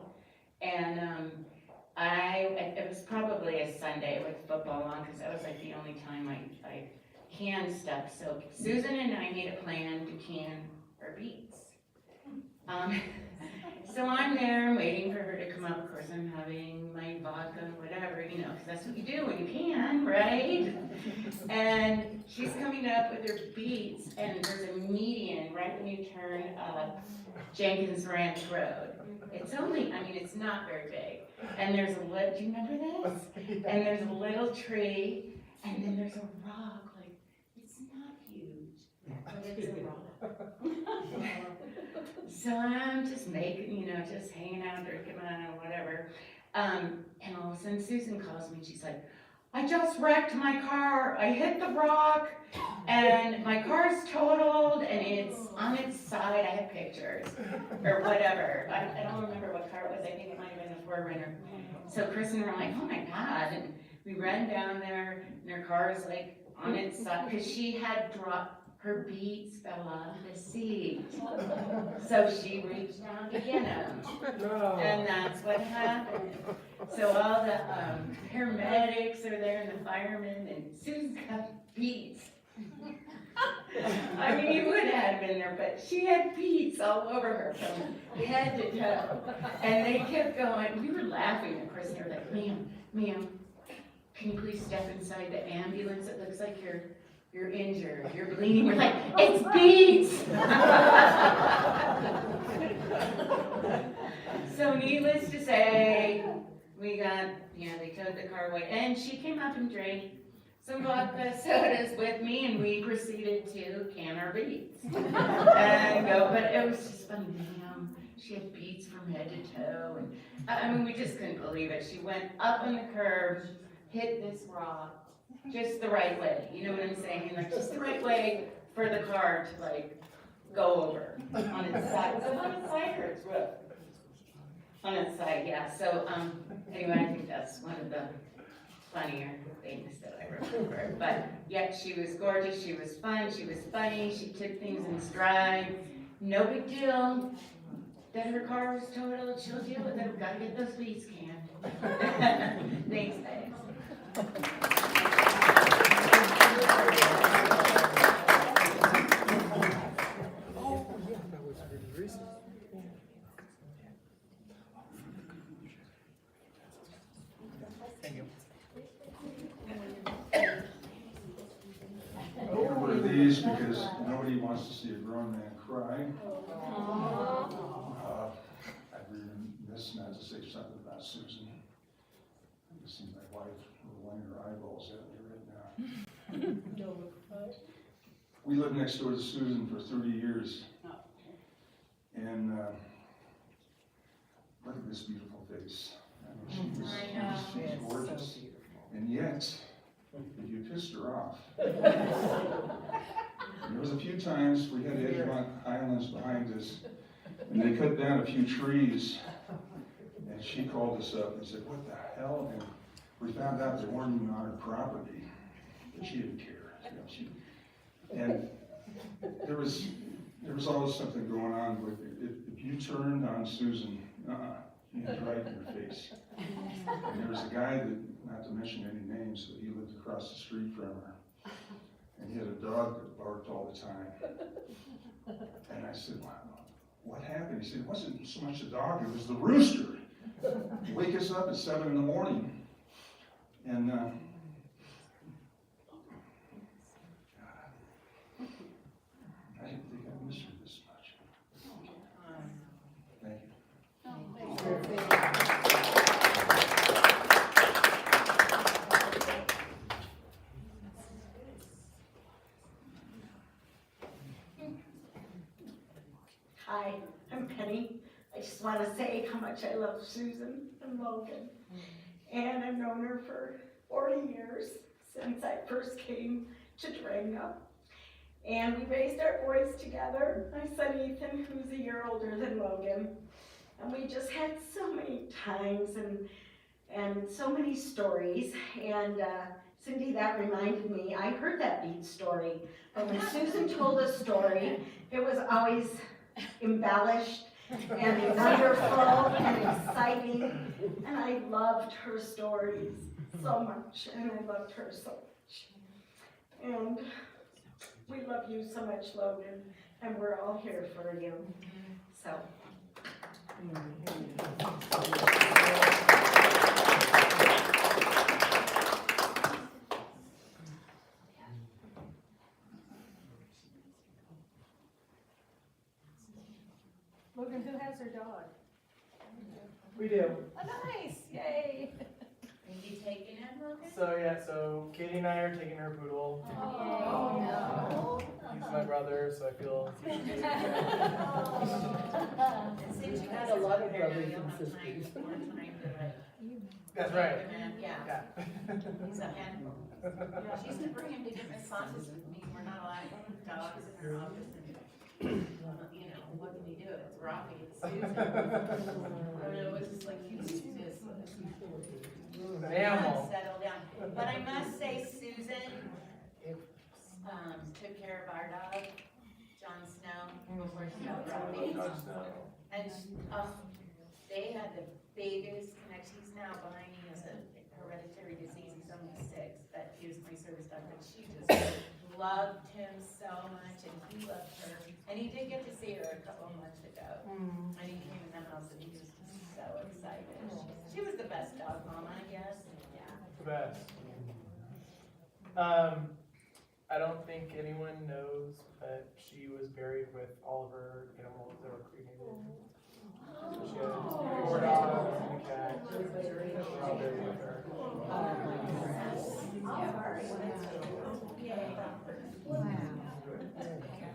And it was probably a Sunday with football on, because that was like the only time I canned stuff. So Susan and I made a plan to can our beets. So I'm there waiting for her to come up. Of course, I'm having my vodka, whatever, you know, because that's what you do when you can, right? And she's coming up with her beets, and there's a median right when you turn up Jenkins Ranch Road. It's only, I mean, it's not very big. And there's a little, do you remember this? And there's a little tree, and then there's a rock, like, it's not huge, but it's a rock. So I'm just making, you know, just hanging out, drinking wine, whatever. And all of a sudden Susan calls me and she's like, I just wrecked my car. I hit the rock and my car's totaled and it's on its side. I have pictures or whatever. I don't remember what car it was. I think it might have been a 4Runner. So Chris and I were like, oh my God. And we ran down there and her car is like on its side because she had dropped, her beets fell off the seat. So she reached down to get them. And that's what happened. So all the paramedics are there and the firemen, and Susan's got beets. I mean, you would have been there, but she had beets all over her from head to toe. And they kept going. We were laughing, of course, and they were like, ma'am, can you please step inside the ambulance? It looks like you're injured, you're bleeding. We're like, it's beets! So needless to say, we got, you know, they towed the car away. And she came up and drank some vodka sodas with me, and we proceeded to can our beets. And go, but it was just funny, ma'am. She had beets from head to toe. And I mean, we just couldn't believe it. She went up on the curb, hit this rock, just the right way, you know what I'm saying? Like, just the right way for the car to, like, go over on its side. Was it on its side or its roof? On its side, yeah. So, anyway, I think that's one of the funnier things that I remember. But, yet she was gorgeous, she was fun, she was funny, she took things in stride. No big deal. Then her car was totaled, she'll deal with it, we gotta get those leaves canned. Thanks, thanks. That was really recent. Thank you. I ordered these because nobody wants to see a grown man cry. I'd be remiss not to say something about Susan. I can see my wife rolling her eyeballs at me right now. We lived next door to Susan for 30 years. And look at this beautiful face. I mean, she's gorgeous. And yet, you pissed her off. There was a few times we had Edgemont Highlands behind us, and they cut down a few trees, and she called us up and said, "What the hell?" And we found out they weren't even on her property, but she didn't care. You know, and there was always something going on with it. If you turned on Susan, he was right in your face. And there was a guy that, not to mention any names, but he lived across the street from her. And he had a dog that barked all the time. And I said, "Wow, what happened?" He said, "It wasn't so much the dog, it was the rooster. He'd wake us up at 7 in the morning. And I didn't think I missed her this much. Thank you. Hi, I'm Penny. I just want to say how much I love Susan and Logan. And I've known her for 40 years, since I first came to Durango. And we raised our boys together. My son Ethan, who's a year older than Logan. And we just had so many times and so many stories. And Cindy, that reminded me, I heard that bead story. But when Susan told a story, it was always embellished and wonderful and exciting. And I loved her stories so much. And I loved her so much. And we love you so much, Logan. And we're all here for you. So. Logan, who has her dog? We do. Oh, nice, yay. Are you taking it, Logan? So Katie and I are taking her poodle. Oh, no. He's my brother, so I feel. And since you guys are lot of here now, brothers you'll and have sisters. more time to like. That's right. Yeah. He's a handful. She used to bring him to get massages with me. We're not allowed to have dogs in her office. And, you know, what can you do? It's Robbie, it's Susan. I mean, it was just like, he was just An animal. settle down. But I must say, Susan took care of our dog, Jon Snow, before she got Robbie. And they had the biggest connection. He's now behind me as a hereditary disease. He's only 6, but he was my service dog. But she just loved him so much, and he loved her. And he did get to see her a couple of months ago. And he came in the house, and he was so excited. She was the best dog mama, I guess. Yeah. The best. I don't think anyone knows, but she was buried with all of her animals that were cremated. So she had 4 dogs and a cat. They're all buried with her.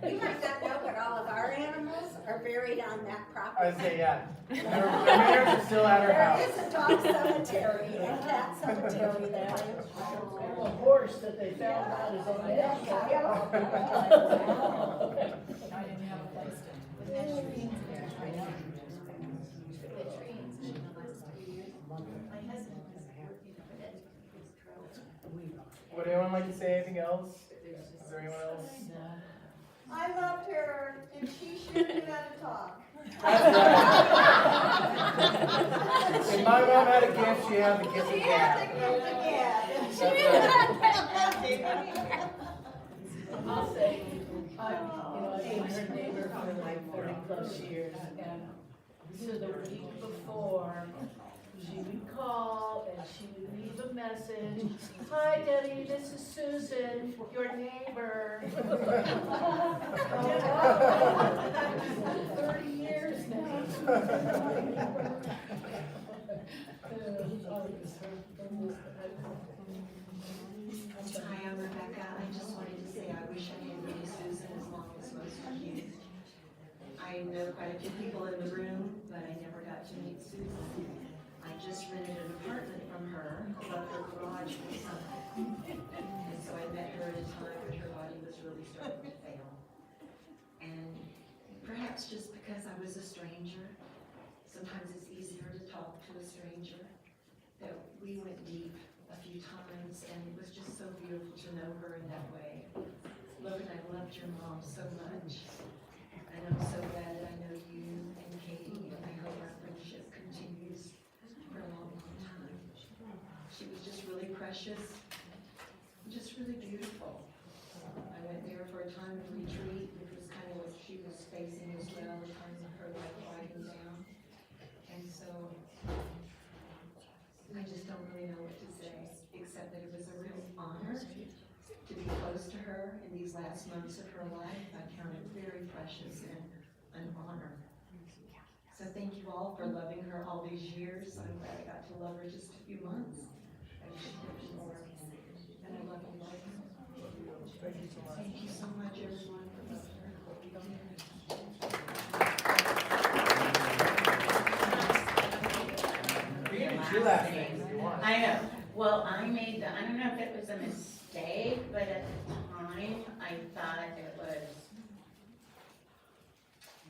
You might not know, but all of our animals are buried on that property. I would say, yeah. Their remains are still at her house. There is a dog cemetery and cat cemetery there. A horse that they found out is on the I didn't have a place to. With that tree. The trees. My husband was working for that. Would anyone like to say anything else? Is there anyone else? I loved her, and she sure knew how to talk. That's right. my mom had a gift, she had the gift of gab. I'll say, I've been her neighbor for like 30 plus years, and so the week before, she would call and she would leave a message. Hi Debbie, this is Susan, your neighbor. 30 years now. Hi, I'm Rebecca. I just wanted to say I wish I had known Susan as long as most of you. I know quite a few people in the room, but I never got to meet Susan. I just rented an apartment from her above her garage for summer. And so I met her at a time when her body was really starting to fail. And perhaps just because I was a stranger, sometimes it's easier to talk to a stranger, that we went deep a few times, and it was just so beautiful to know her in that way. Logan, I loved your mom so much, and I'm so glad that I know you and Katie, and I hope our friendship continues for a long, long time. She was just really precious, just really beautiful. I went there for a time of retreat, which was kind of what she was facing as well, the time of her life winding down. And so I just don't really know what to say, except that it was a real honor to be close to her in these last months of her life. I count it very precious and an honor. So thank you all for loving her all these years. I'm glad I got to love her just a few months. I wish I could more. And I love you, Logan. Thank you so much, everyone, for loving her. I know. Well, I don't know if it was a mistake, but at the time, I thought it was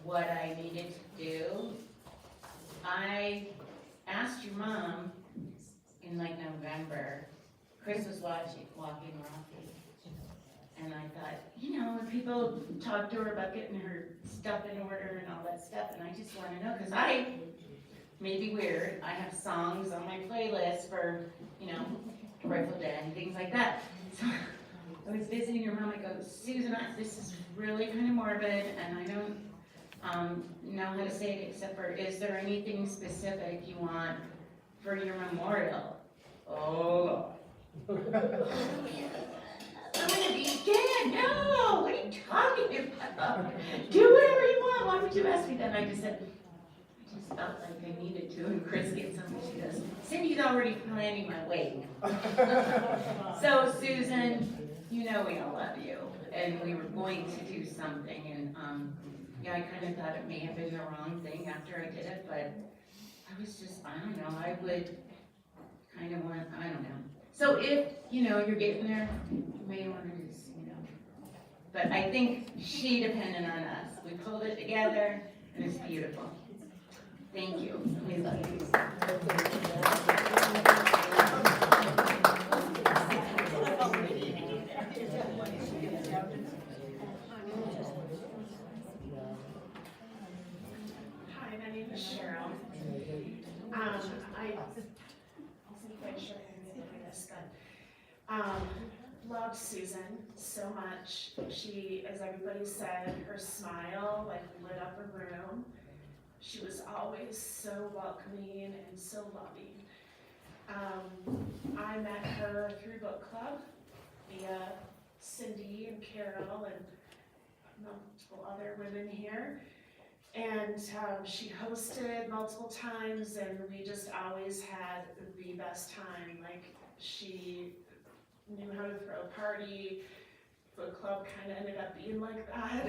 what I needed to do. I asked your mom in like November. Chris was walking Rocky. And I thought, when people talk to her about getting her stuff in order and all that stuff, and I just want to know, because I may be weird, I have songs on my playlist for, Grateful Dead and things like that. So I was visiting your mom, I go, Susan, this is really kind of morbid, and I don't know how to say it except for, is there anything specific you want for your memorial? Oh, I'm gonna be dead. No, what are you talking about? Do whatever you want. Why would you ask me that? I just said, I just felt like I needed to. And Chris gets something. She goes, Cindy's already planning my wake. So Susan, we all love you, and we were going to do something, and I kind of thought it may have been the wrong thing after I did it, but I was just, I don't know. I would kind of want, I don't know. So if, you're getting there, you may want to just, But I think she depended on us. We pulled it together, and it's beautiful. Thank you. We love you. Hi, my name is Cheryl. I wasn't quite sure how to do this, but loved Susan so much. She, as everybody said, her smile lit up a room. She was always so welcoming and so loving. I met her through book club via Cindy and Carol and multiple other women here. And she hosted multiple times, and we just always had the best time. She knew how to throw a party. Book club kind of ended up being like that.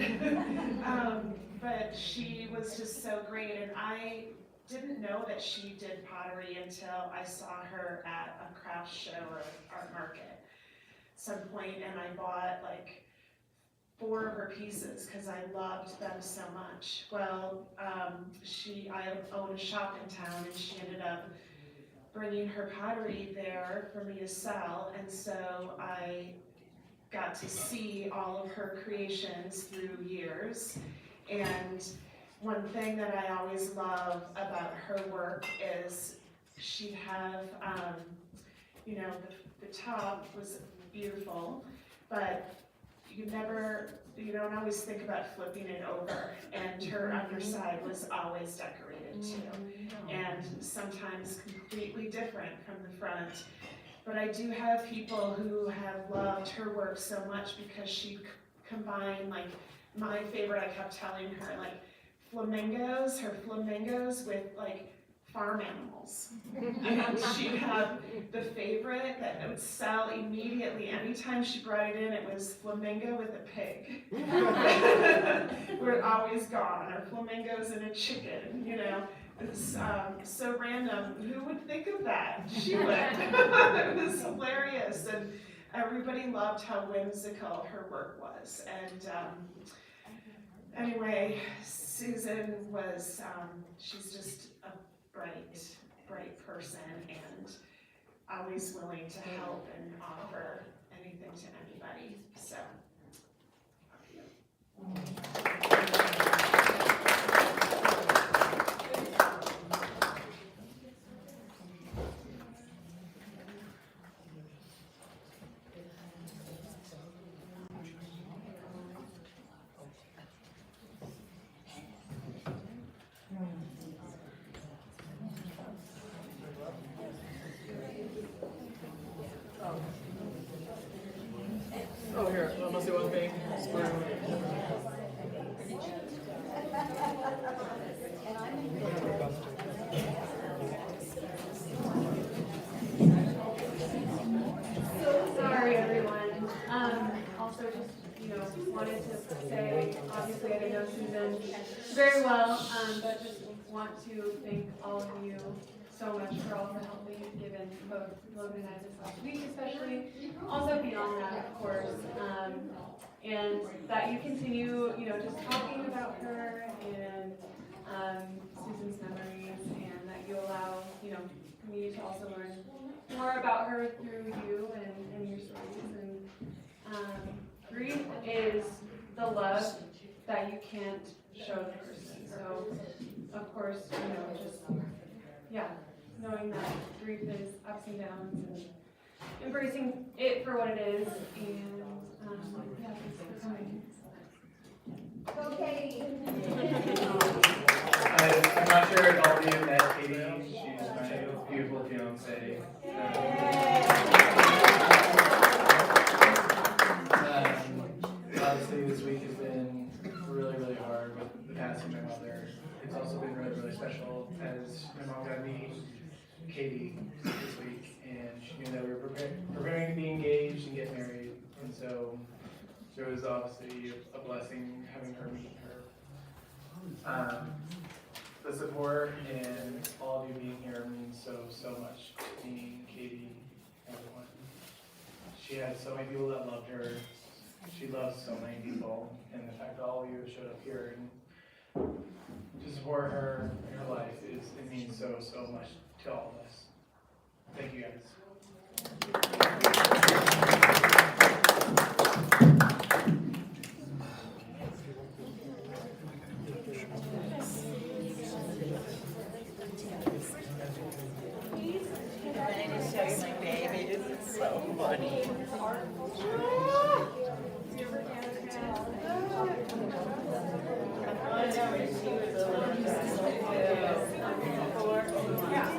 But she was just so great, and I didn't know that she did pottery until I saw her at a craft show or art market at some point, and I bought 4 of her pieces because I loved them so much. Well, I own a shop in town, and she ended up bringing her pottery there for me to sell, and so I got to see all of her creations through years. And one thing that I always love about her work is she'd have, you know, the top was beautiful, but you don't always think about flipping it over, and her underside was always decorated too, and sometimes completely different from the front. But I do have people who have loved her work so much because she combined, like, my favorite, I kept telling her, like, her flamingos with, like, farm animals. And she'd have the favorite that would sell immediately. Anytime she brought it in, it was flamingo with a pig. We're always gone, or flamingos and a chicken, you know. It's so random. Who would think of that? She would. It was hilarious, and everybody loved how whimsical her work was. And anyway, Susan was, she's just a bright person, and always willing to help and offer anything to anybody. So, Oh, here, let's do one thing. So sorry, everyone. Also, just wanted to say, obviously, I didn't know Susan very well, but just want to thank all of you so much for all the help that you've given both Logan and I this last week, especially. Also beyond that, of course, and that you continue, just talking about her and Susan's memories, and that you allow, me to also learn more about her through you and your stories. And grief is the love that you can't show the person. So, of course, just, knowing that grief is ups and downs, and embracing it for what it is, and thanks for coming. Go Katie! I'm not sure if all of you met Katie. She's my beautiful fiance. Obviously, this week has been really, really hard with the passing of my mother. It's also been really, really special as my mom got me Katie this week, and she knew that we were preparing to be engaged and get married, and so it was obviously a blessing having her meet her. The support and all of you being here means so much to me, Katie, everyone. She had so many people that loved her. She loves so many people, and the fact that all of you have showed up here and to support her in her life it means so much to all of us. Thank you guys. I need to show you my baby. This is so funny. Yeah.